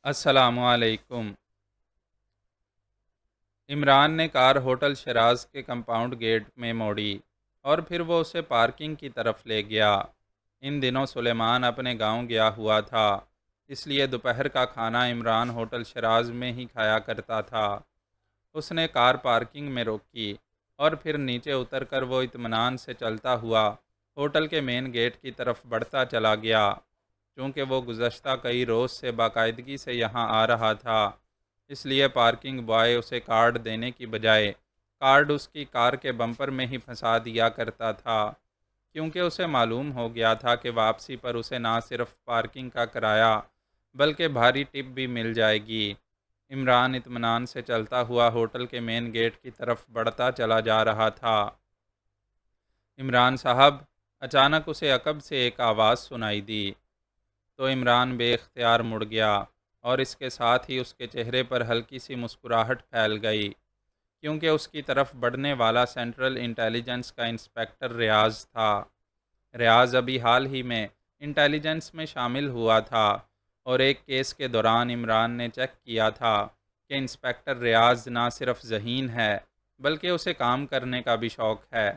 السلام علیکم۔ عمران نے کار ہوٹل شیراز کے کمپاؤنڈ گیٹ میں موڑی اور پھر وہ اسے پارکنگ کی طرف لے گیا۔ ان دنوں سلیمان اپنے گاؤں گیا ہوا تھا، اس لیے دوپہر کا کھانا عمران ہوٹل شیراز میں ہی کھایا کرتا تھا۔ اس نے کار پارکنگ میں روکی اور پھر نیچے اتر کر وہ اطمینان سے چلتا ہوا ہوٹل کے مین گیٹ کی طرف بڑھتا چلا گیا۔ چونکہ وہ گزشتہ کئی روز سے باقاعدگی سے یہاں آ رہا تھا، اس لیے پارکنگ بوائے اسے کارڈ دینے کی بجائے کارڈ اس کی کار کے بمپر میں ہی پھنسا دیا کرتا تھا، کیونکہ اسے معلوم ہو گیا تھا کہ واپسی پر اسے نہ صرف پارکنگ کا کرایہ بلکہ بھاری ٹپ بھی مل جائے گی۔ عمران اطمینان سے چلتا ہوا ہوٹل کے مین گیٹ کی طرف بڑھتا چلا جا رہا تھا۔ عمران صاحب، اچانک اسے عقب سے ایک آواز سنائی دی، تو عمران بے اختیار مڑ گیا اور اس کے ساتھ ہی اس کے چہرے پر ہلکی سی مسکراہٹ پھیل گئی، کیونکہ اس کی طرف بڑھنے والا سینٹرل انٹیلیجنس کا انسپکٹر ریاض تھا۔ ریاض ابھی حال ہی میں انٹیلیجنس میں شامل ہوا تھا اور ایک کیس کے دوران عمران نے چیک کیا تھا کہ انسپکٹر ریاض نہ صرف ذہین ہے بلکہ اسے کام کرنے کا بھی شوق ہے،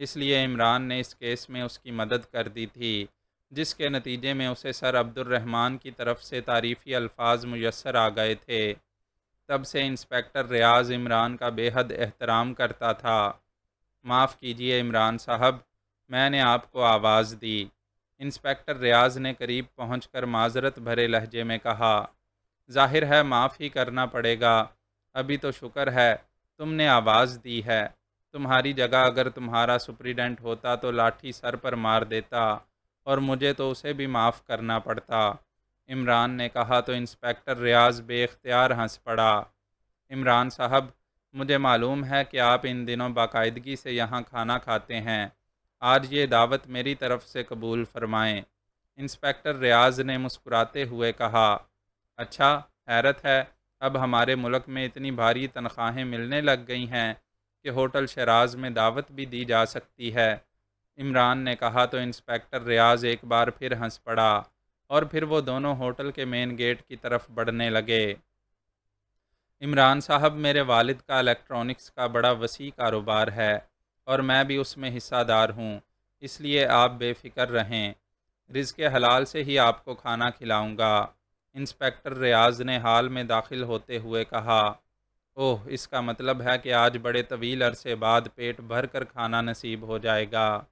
اس لیے عمران نے اس کیس میں اس کی مدد کر دی تھی، جس کے نتیجے میں اسے سر عبد الرحمن کی طرف سے تعریفی الفاظ میسر آ گئے تھے۔ تب سے انسپکٹر ریاض عمران کا بے حد احترام کرتا تھا۔ معاف کیجیے عمران صاحب، میں نے آپ کو آواز دی، انسپکٹر ریاض نے قریب پہنچ کر معذرت بھرے لہجے میں کہا۔ ظاہر ہے معاف ہی کرنا پڑے گا، ابھی تو شکر ہے تم نے آواز دی ہے، تمہاری جگہ اگر تمہارا سپریڈنٹ ہوتا تو لاٹھی سر پر مار دیتا اور مجھے تو اسے بھی معاف کرنا پڑتا، عمران نے کہا تو انسپکٹر ریاض بے اختیار ہنس پڑا۔ عمران صاحب، مجھے معلوم ہے کہ آپ ان دنوں باقاعدگی سے یہاں کھانا کھاتے ہیں، آج یہ دعوت میری طرف سے قبول فرمائیں، انسپکٹر ریاض نے مسکراتے ہوئے کہا۔ اچھا، حیرت ہے، اب ہمارے ملک میں اتنی بھاری تنخواہیں ملنے لگ گئی ہیں کہ ہوٹل شیراز میں دعوت بھی دی جا سکتی ہے، عمران نے کہا تو انسپکٹر ریاض ایک بار پھر ہنس پڑا اور پھر وہ دونوں ہوٹل کے مین گیٹ کی طرف بڑھنے لگے۔ عمران صاحب، میرے والد کا الیکٹرانکس کا بڑا وسیع کاروبار ہے اور میں بھی اس میں حصہ دار ہوں، اس لیے آپ بے فکر رہیں، رزق حلال سے ہی آپ کو کھانا کھلاؤں گا، انسپکٹر ریاض نے حال میں داخل ہوتے ہوئے کہا۔ اوہ، اس کا مطلب ہے کہ آج بڑے طویل عرصے بعد پیٹ بھر کر کھانا نصیب ہو جائے گا،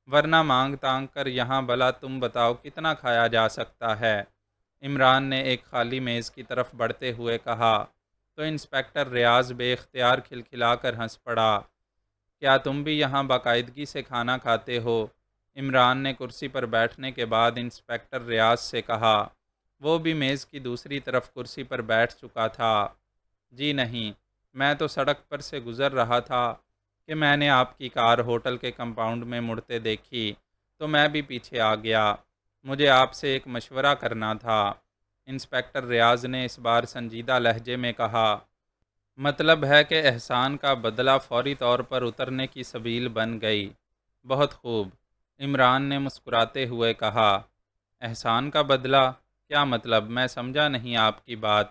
ورنہ مانگ تانگ کر یہاں بھلا تم بتاؤ کتنا کھایا جا سکتا ہے، عمران نے ایک خالی میز کی طرف بڑھتے ہوئے کہا تو انسپکٹر ریاض بے اختیار کھلکھلا کر ہنس پڑا۔ کیا تم بھی یہاں باقاعدگی سے کھانا کھاتے ہو؟ عمران نے کرسی پر بیٹھنے کے بعد انسپکٹر ریاض سے کہا۔ وہ بھی میز کی دوسری طرف کرسی پر بیٹھ چکا تھا۔ جی نہیں، میں تو سڑک پر سے گزر رہا تھا کہ میں نے آپ کی کار ہوٹل کے کمپاؤنڈ میں مڑتے دیکھی تو میں بھی پیچھے آ گیا، مجھے آپ سے ایک مشورہ کرنا تھا، انسپکٹر ریاض نے اس بار سنجیدہ لہجے میں کہا۔ مطلب ہے کہ احسان کا بدلہ فوری طور پر اترنے کی سبیل بن گئی، بہت خوب، عمران نے مسکراتے ہوئے کہا۔ احسان کا بدلہ؟ کیا مطلب؟ میں سمجھا نہیں آپ کی بات،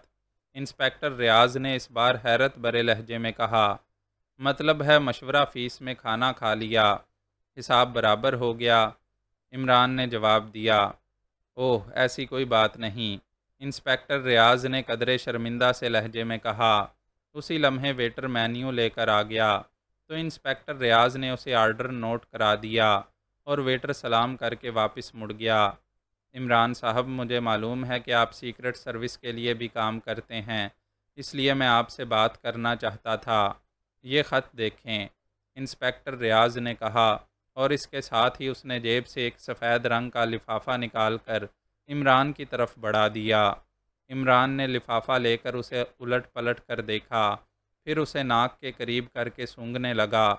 انسپکٹر ریاض نے اس بار حیرت بھرے لہجے میں کہا۔ مطلب ہے مشورہ فیس میں کھانا کھا لیا، حساب برابر ہو گیا، عمران نے جواب دیا۔ اوہ، ایسی کوئی بات نہیں، انسپکٹر ریاض نے قدرے شرمندہ سے لہجے میں کہا۔ اسی لمحے ویٹر مینیو لے کر آ گیا تو انسپکٹر ریاض نے اسے آرڈر نوٹ کرا دیا اور ویٹر سلام کر کے واپس مڑ گیا۔ عمران صاحب، مجھے معلوم ہے کہ آپ سیکرٹ سروس کے لیے بھی کام کرتے ہیں، اس لیے میں آپ سے بات کرنا چاہتا تھا، یہ خط دیکھیں، انسپکٹر ریاض نے کہا اور اس کے ساتھ ہی اس نے جیب سے ایک سفید رنگ کا لفافہ نکال کر عمران کی طرف بڑھا دیا۔ عمران نے لفافہ لے کر اسے الٹ پلٹ کر دیکھا، پھر اسے ناک کے قریب کر کے سونگھنے لگا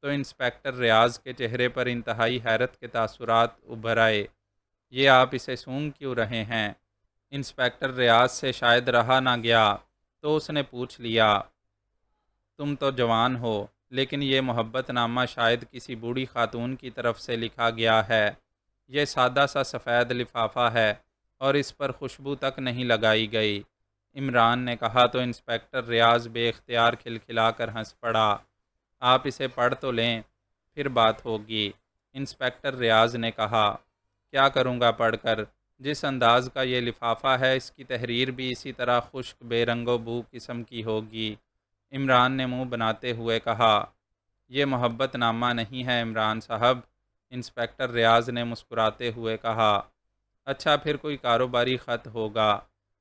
تو انسپکٹر ریاض کے چہرے پر انتہائی حیرت کے تاثرات ابھر آئے۔ یہ آپ اسے سونگھ کیوں رہے ہیں؟ انسپکٹر ریاض سے شاید رہا نہ گیا تو اس نے پوچھ لیا۔ تم تو جوان ہو، لیکن یہ محبت نامہ شاید کسی بوڑھی خاتون کی طرف سے لکھا گیا ہے، یہ سادہ سا سفید لفافہ ہے، اور اس پر خوشبو تک نہیں لگائی گئی۔ عمران نے کہا تو انسپکٹر ریاض بے اختیار کھلکھلا کر ہنس پڑا۔ آپ اسے پڑھ تو لیں، پھر بات ہوگی۔ انسپکٹر ریاض نے کہا، کیا کروں گا پڑھ کر؟ جس انداز کا یہ لفافہ ہے اس کی تحریر بھی اسی طرح خشک بے رنگ و بو قسم کی ہوگی۔ عمران نے منہ بناتے ہوئے کہا، یہ محبت نامہ نہیں ہے عمران صاحب۔ انسپکٹر ریاض نے مسکراتے ہوئے کہا، اچھا پھر کوئی کاروباری خط ہوگا،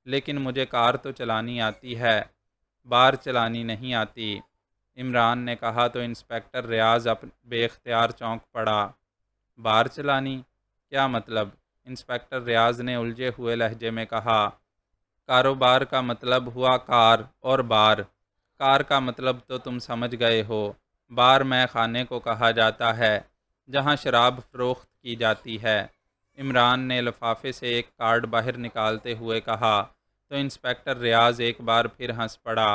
لیکن مجھے کار تو چلانی آتی ہے، بار چلانی نہیں آتی۔ عمران نے کہا تو انسپکٹر ریاض بے اختیار چونک پڑا۔ بار چلانی؟ کیا مطلب؟ انسپکٹر ریاض نے الجھے ہوئے لہجے میں کہا، کاروبار کا مطلب ہوا کار اور بار۔ کار کا مطلب تو تم سمجھ گئے ہو، بار میں خانے کو کہا جاتا ہے جہاں شراب فروخت کی جاتی ہے۔ عمران نے لفافے سے ایک کارڈ باہر نکالتے ہوئے کہا تو انسپکٹر ریاض ایک بار پھر ہنس پڑا۔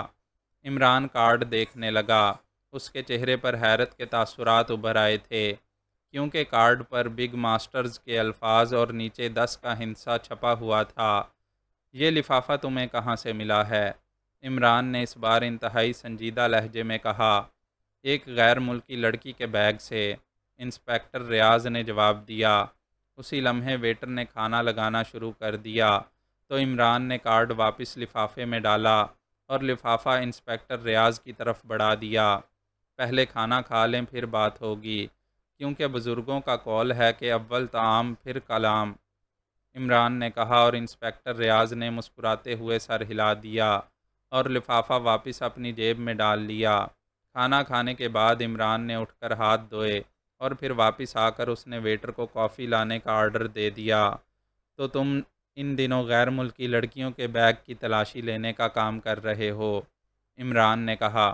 عمران کارڈ دیکھنے لگا۔ اس کے چہرے پر حیرت کے تاثرات ابھر آئے تھے، کیونکہ کارڈ پر بگ ماسٹرز کے الفاظ اور نیچے 10 کا ہندسہ چھپا ہوا تھا۔ یہ لفافہ تمہیں کہاں سے ملا ہے؟ عمران نے اس بار انتہائی سنجیدہ لہجے میں کہا، ایک غیر ملکی لڑکی کے بیگ سے۔ انسپکٹر ریاض نے جواب دیا۔ اسی لمحے ویٹر نے کھانا لگانا شروع کر دیا تو عمران نے کارڈ واپس لفافے میں ڈالا اور لفافہ انسپکٹر ریاض کی طرف بڑھا دیا۔ پہلے کھانا کھا لیں پھر بات ہوگی، کیونکہ بزرگوں کا قول ہے کہ اول طعام پھر کلام۔ عمران نے کہا اور انسپکٹر ریاض نے مسکراتے ہوئے سر ہلا دیا اور لفافہ واپس اپنی جیب میں ڈال لیا۔ کھانا کھانے کے بعد عمران نے اٹھ کر ہاتھ دھوئے اور پھر واپس آ کر اس نے ویٹر کو کافی لانے کا آرڈر دے دیا۔ تو تم ان دنوں غیر ملکی لڑکیوں کے بیگ کی تلاشی لینے کا کام کر رہے ہو؟ عمران نے کہا،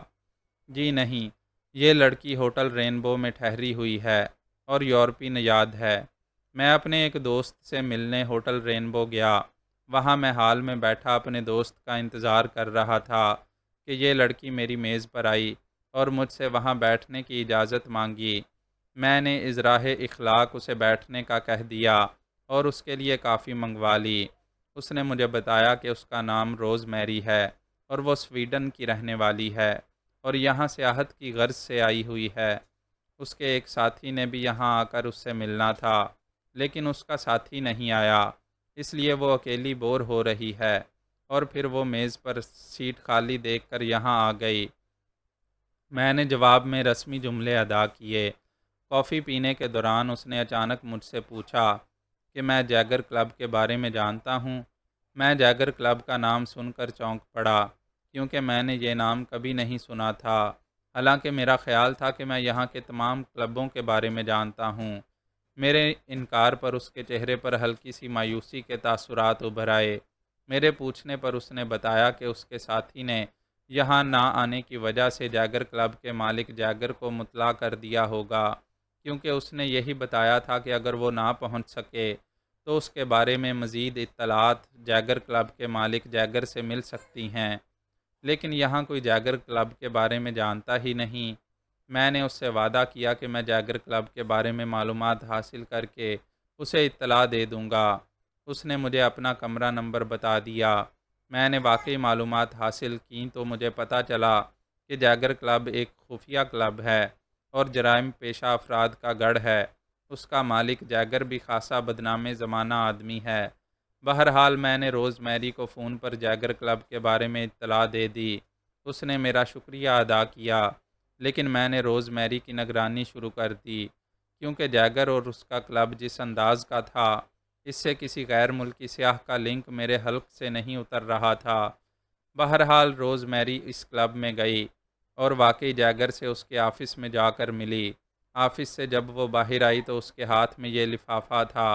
جی نہیں، یہ لڑکی ہوٹل رینبو میں ٹھہری ہوئی ہے اور یورپی نژاد ہے۔ میں اپنے ایک دوست سے ملنے ہوٹل رینبو گیا۔ وہاں میں ہال میں بیٹھا اپنے دوست کا انتظار کر رہا تھا کہ یہ لڑکی میری میز پر آئی اور مجھ سے وہاں بیٹھنے کی اجازت مانگی۔ میں نے ازراہ اخلاق اسے بیٹھنے کا کہہ دیا اور اس کے لیے کافی منگوا لی۔ اس نے مجھے بتایا کہ اس کا نام روز میری ہے اور وہ سویڈن کی رہنے والی ہے اور یہاں سیاحت کی غرض سے آئی ہوئی ہے۔ اس کے ایک ساتھی نے بھی یہاں آ کر اس سے ملنا تھا، لیکن اس کا ساتھی نہیں آیا، اس لیے وہ اکیلی بور ہو رہی ہے اور پھر وہ میز پر سیٹ خالی دیکھ کر یہاں آ گئی۔ میں نے جواب میں رسمی جملے ادا کیے۔ کافی پینے کے دوران اس نے اچانک مجھ سے پوچھا کہ میں جیگر کلب کے بارے میں جانتا ہوں۔ میں جیگر کلب کا نام سن کر چونک پڑا، کیونکہ میں نے یہ نام کبھی نہیں سنا تھا، حالانکہ میرا خیال تھا کہ میں یہاں کے تمام کلبوں کے بارے میں جانتا ہوں۔ میرے انکار پر اس کے چہرے پر ہلکی سی مایوسی کے تاثرات ابھر آئے۔ میرے پوچھنے پر اس نے بتایا کہ اس کے ساتھی نے یہاں نہ آنے کی وجہ سے جیگر کلب کے مالک جیگر کو مطلع کر دیا ہوگا، کیونکہ اس نے یہی بتایا تھا کہ اگر وہ نہ پہنچ سکے تو اس کے بارے میں مزید اطلاعات جیگر کلب کے مالک جیگر سے مل سکتی ہیں، لیکن یہاں کوئی جیگر کلب کے بارے میں جانتا ہی نہیں۔ میں نے اس سے وعدہ کیا کہ میں جیگر کلب کے بارے میں معلومات حاصل کر کے اسے اطلاع دے دوں گا۔ اس نے مجھے اپنا کمرہ نمبر بتا دیا۔ میں نے واقعی معلومات حاصل کیں تو مجھے پتہ چلا کہ جیگر کلب ایک خفیہ کلب ہے اور جرائم پیشہ افراد کا گڑھ ہے۔ اس کا مالک جیگر بھی خاصا بدنام زمانہ آدمی ہے۔ بہرحال میں نے روز میری کو فون پر جیگر کلب کے بارے میں اطلاع دے دی۔ اس نے میرا شکریہ ادا کیا، لیکن میں نے روز میری کی نگرانی شروع کر دی، کیونکہ جیگر اور اس کا کلب جس انداز کا تھا، اس سے کسی غیر ملکی سیاح کا لنک میرے حلق سے نہیں اتر رہا تھا۔ بہرحال روز میری اس کلب میں گئی اور واقعی جیگر سے اس کے آفس میں جا کر ملی۔ آفس سے جب وہ باہر آئی تو اس کے ہاتھ میں یہ لفافہ تھا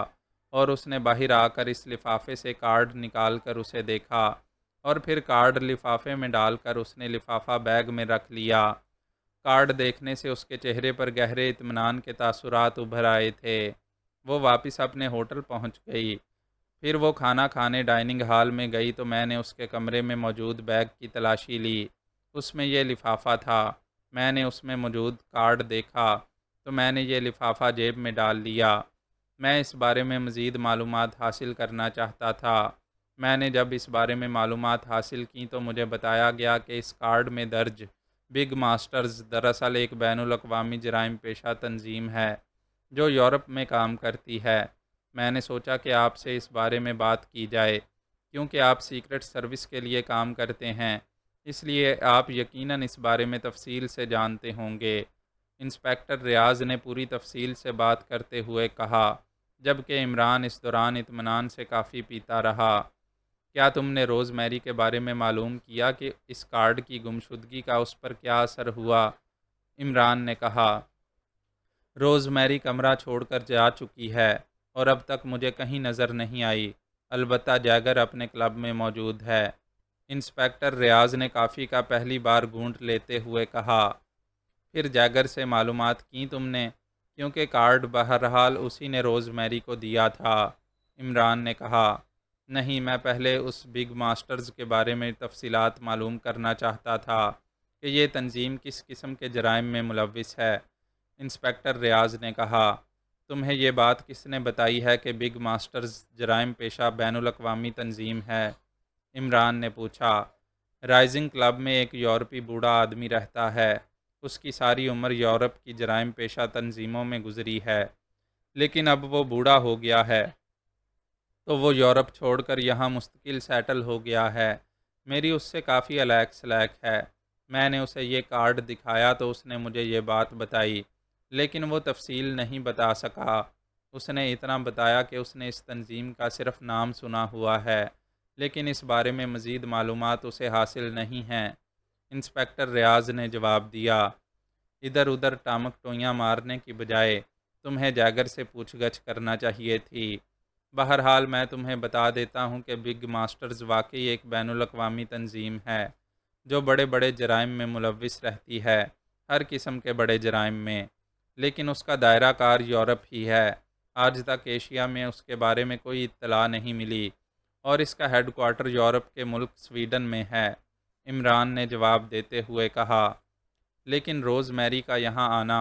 اور اس نے باہر آ کر اس لفافے سے کارڈ نکال کر اسے دیکھا اور پھر کارڈ لفافے میں ڈال کر اس نے لفافہ بیگ میں رکھ لیا۔ کارڈ دیکھنے سے اس کے چہرے پر گہرے اطمینان کے تاثرات ابھر آئے تھے۔ وہ واپس اپنے ہوٹل پہنچ گئی۔ پھر وہ کھانا کھانے ڈائننگ ہال میں گئی تو میں نے اس کے کمرے میں موجود بیگ کی تلاشی لی۔ اس میں یہ لفافہ تھا۔ میں نے اس میں موجود کارڈ دیکھا تو میں نے یہ لفافہ جیب میں ڈال لیا۔ میں اس بارے میں مزید معلومات حاصل کرنا چاہتا تھا۔ میں نے جب اس بارے میں معلومات حاصل کیں تو مجھے بتایا گیا کہ اس کارڈ میں درج بگ ماسٹرز دراصل ایک بین الاقوامی جرائم پیشہ تنظیم ہے جو یورپ میں کام کرتی ہے۔ میں نے سوچا کہ آپ سے اس بارے میں بات کی جائے کیونکہ آپ سیکرٹ سروس کے لیے کام کرتے ہیں، اس لیے آپ یقیناً اس بارے میں تفصیل سے جانتے ہوں گے۔ انسپکٹر ریاض نے پوری تفصیل سے بات کرتے ہوئے کہا، جبکہ عمران اس دوران اطمینان سے کافی پیتا رہا۔ کیا تم نے روز میری کے بارے میں معلوم کیا کہ اس کارڈ کی گمشدگی کا اس پر کیا اثر ہوا؟ عمران نے کہا، روز میری کمرہ چھوڑ کر جا چکی ہے اور اب تک مجھے کہیں نظر نہیں آئی، البتہ جیگر اپنے کلب میں موجود ہے۔ انسپکٹر ریاض نے کافی کا پہلی بار گھونٹ لیتے ہوئے کہا، پھر جیگر سے معلومات کی تم نے؟ کیونکہ کارڈ بہرحال اسی نے روز میری کو دیا تھا۔ عمران نے کہا، نہیں، میں پہلے اس بگ ماسٹرز کے بارے میں تفصیلات معلوم کرنا چاہتا تھا کہ یہ تنظیم کس قسم کے جرائم میں ملوث ہے۔ انسپکٹر ریاض نے کہا، تمہیں یہ بات کس نے بتائی ہے کہ بگ ماسٹرز جرائم پیشہ بین الاقوامی تنظیم ہے؟ عمران نے پوچھا۔ رائزنگ کلب میں ایک یورپی بوڑھا آدمی رہتا ہے، اس کی ساری عمر یورپ کی جرائم پیشہ تنظیموں میں گزری ہے، لیکن اب وہ بوڑھا ہو گیا ہے تو وہ یورپ چھوڑ کر یہاں مستقل سیٹل ہو گیا ہے۔ میری اس سے کافی علیق سلیق ہے۔ میں نے اسے یہ کارڈ دکھایا تو اس نے مجھے یہ بات بتائی، لیکن وہ تفصیل نہیں بتا سکا۔ اس نے اتنا بتایا کہ اس نے اس تنظیم کا صرف نام سنا ہوا ہے، لیکن اس بارے میں مزید معلومات اسے حاصل نہیں ہیں۔ انسپکٹر ریاض نے جواب دیا، ادھر ادھر ٹامک ٹوئیاں مارنے کی بجائے تمہیں جیگر سے پوچھ گچھ کرنا چاہیے تھی۔ بہرحال میں تمہیں بتا دیتا ہوں کہ بگ ماسٹرز واقعی ایک بین الاقوامی تنظیم ہے جو بڑے بڑے جرائم میں ملوث رہتی ہے، ہر قسم کے بڑے جرائم میں، لیکن اس کا دائرہ کار یورپ ہی ہے۔ آج تک ایشیا میں اس کے بارے میں کوئی اطلاع نہیں ملی اور اس کا ہیڈ کوارٹر یورپ کے ملک سویڈن میں ہے۔ عمران نے جواب دیتے ہوئے کہا، لیکن روز میری کا یہاں آنا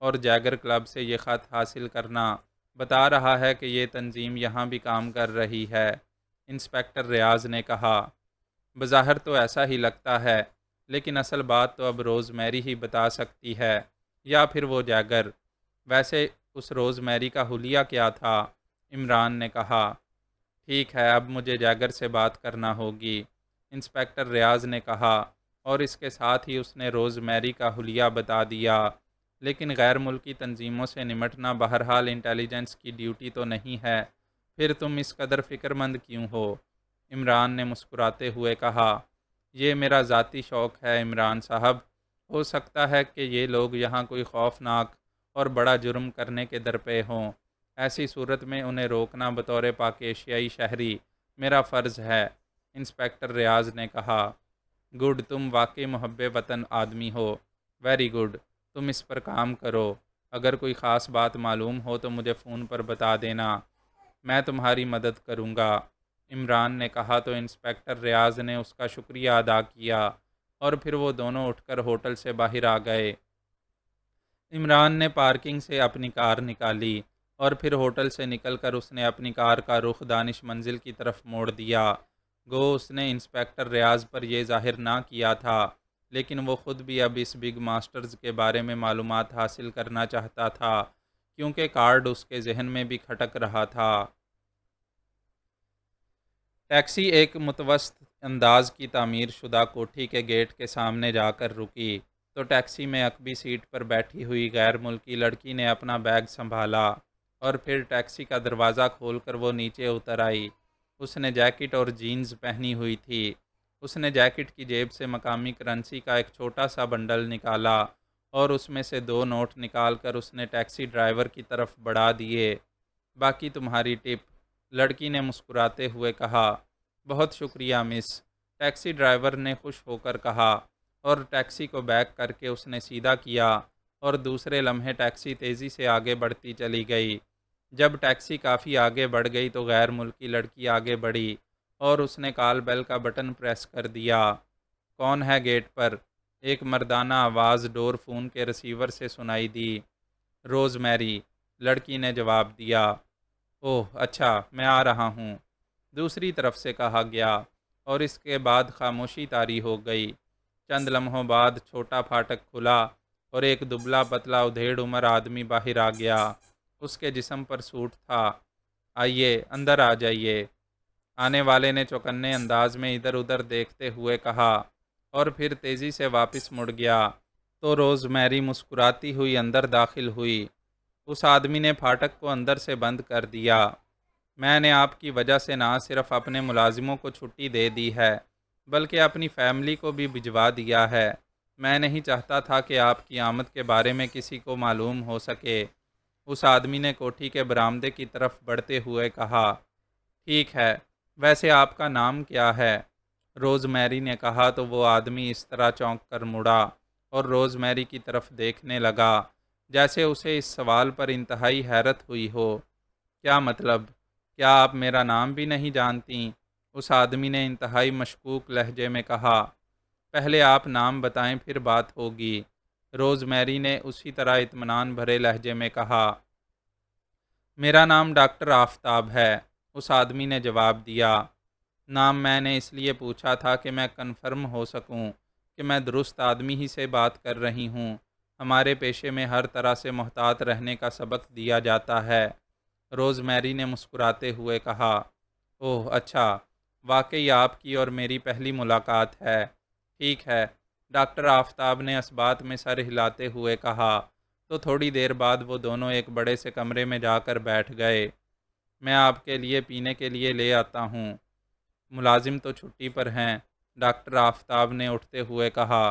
اور جیگر کلب سے یہ خط حاصل کرنا بتا رہا ہے کہ یہ تنظیم یہاں بھی کام کر رہی ہے۔ انسپکٹر ریاض نے کہا، بظاہر تو ایسا ہی لگتا ہے، لیکن اصل بات تو اب روز میری ہی بتا سکتی ہے، یا پھر وہ جیگر۔ ویسے اس روز میری کا حلیہ کیا تھا؟ عمران نے کہا، ٹھیک ہے، اب مجھے جیگر سے بات کرنا ہوگی، انسپکٹر ریاض نے کہا، اور اس کے ساتھ ہی اس نے روز میری کا حلیہ بتا دیا۔ لیکن غیر ملکی تنظیموں سے نمٹنا بہرحال انٹیلیجنس کی ڈیوٹی تو نہیں ہے، پھر تم اس قدر فکر مند کیوں ہو؟ عمران نے مسکراتے ہوئے کہا، یہ میرا ذاتی شوق ہے عمران صاحب۔ ہو سکتا ہے کہ یہ لوگ یہاں کوئی خوفناک اور بڑا جرم کرنے کے درپے ہوں، ایسی صورت میں انہیں روکنا بطور پاک ایشیائی شہری میرا فرض ہے۔ انسپکٹر ریاض نے کہا، گڈ، تم واقعی محب وطن آدمی ہو، ویری گڈ، تم اس پر کام کرو۔ اگر کوئی خاص بات معلوم ہو تو مجھے فون پر بتا دینا، میں تمہاری مدد کروں گا۔ عمران نے کہا تو انسپکٹر ریاض نے اس کا شکریہ ادا کیا اور پھر وہ دونوں اٹھ کر ہوٹل سے باہر آ گئے۔ عمران نے پارکنگ سے اپنی کار نکالی اور پھر ہوٹل سے نکل کر اس نے اپنی کار کا رخ دانش منزل کی طرف موڑ دیا۔ گو اس نے انسپکٹر ریاض پر یہ ظاہر نہ کیا تھا، لیکن وہ خود بھی اب اس بگ ماسٹرز کے بارے میں معلومات حاصل کرنا چاہتا تھا، کیونکہ کارڈ اس کے ذہن میں بھی کھٹک رہا تھا۔ ٹیکسی ایک متوسط انداز کی تعمیر شدہ کوٹھی کے گیٹ کے سامنے جا کر رکی تو ٹیکسی میں عقبی سیٹ پر بیٹھی ہوئی غیر ملکی لڑکی نے اپنا بیگ سنبھالا اور پھر ٹیکسی کا دروازہ کھول کر وہ نیچے اتر آئی۔ اس نے جیکٹ اور جینز پہنی ہوئی تھی۔ اس نے جیکٹ کی جیب سے مقامی کرنسی کا ایک چھوٹا سا بنڈل نکالا اور اس میں سے 2 نوٹ نکال کر اس نے ٹیکسی ڈرائیور کی طرف بڑھا دیے۔ باقی تمہاری ٹپ، لڑکی نے مسکراتے ہوئے کہا۔ بہت شکریہ مس، ٹیکسی ڈرائیور نے خوش ہو کر کہا، اور ٹیکسی کو بیک کر کے اس نے سیدھا کیا اور دوسرے لمحے ٹیکسی تیزی سے آگے بڑھتی چلی گئی۔ جب ٹیکسی کافی آگے بڑھ گئی تو غیر ملکی لڑکی آگے بڑھی اور اس نے کال بیل کا بٹن پریس کر دیا۔ کون ہے گیٹ پر؟ ایک مردانہ آواز ڈور فون کے ریسیور سے سنائی دی۔ روز میری، لڑکی نے جواب دیا۔ اوہ اچھا، میں آ رہا ہوں، دوسری طرف سے کہا گیا، اور اس کے بعد خاموشی طاری ہو گئی۔ چند لمحوں بعد چھوٹا پھاٹک کھلا اور ایک دبلا پتلا ادھیڑ عمر آدمی باہر آ گیا۔ اس کے جسم پر سوٹ تھا۔ آئیے اندر آ جائیے، آنے والے نے چوکنے انداز میں ادھر ادھر دیکھتے ہوئے کہا، اور پھر تیزی سے واپس مڑ گیا۔ تو روز میری مسکراتی ہوئی اندر داخل ہوئی۔ اس آدمی نے پھاٹک کو اندر سے بند کر دیا۔ میں نے آپ کی وجہ سے نہ صرف اپنے ملازموں کو چھٹی دے دی ہے، بلکہ اپنی فیملی کو بھی بھجوا دیا ہے۔ میں نہیں چاہتا تھا کہ آپ کی آمد کے بارے میں کسی کو معلوم ہو سکے۔ اس آدمی نے کوٹھی کے برآمدے کی طرف بڑھتے ہوئے کہا، ٹھیک ہے، ویسے آپ کا نام کیا ہے؟ روز میری نے کہا تو وہ آدمی اس طرح چونک کر مڑا اور روز میری کی طرف دیکھنے لگا جیسے اسے اس سوال پر انتہائی حیرت ہوئی ہو۔ کیا مطلب؟ کیا آپ میرا نام بھی نہیں جانتی؟ اس آدمی نے انتہائی مشکوک لہجے میں کہا۔ پہلے آپ نام بتائیں پھر بات ہوگی، روز میری نے اسی طرح اطمینان بھرے لہجے میں کہا۔ میرا نام ڈاکٹر آفتاب ہے، اس آدمی نے جواب دیا۔ نام میں نے اس لیے پوچھا تھا کہ میں کنفرم ہو سکوں کہ میں درست آدمی ہی سے بات کر رہی ہوں۔ ہمارے پیشے میں ہر طرح سے محتاط رہنے کا سبق دیا جاتا ہے، روز میری نے مسکراتے ہوئے کہا۔ اوہ اچھا، واقعی آپ کی اور میری پہلی ملاقات ہے۔ ٹھیک ہے، ڈاکٹر آفتاب نے اس بات میں سر ہلاتے ہوئے کہا۔ تو تھوڑی دیر بعد وہ دونوں ایک بڑے سے کمرے میں جا کر بیٹھ گئے۔ میں آپ کے لیے پینے کے لیے لے آتا ہوں، ملازم تو چھٹی پر ہیں، ڈاکٹر آفتاب نے اٹھتے ہوئے کہا۔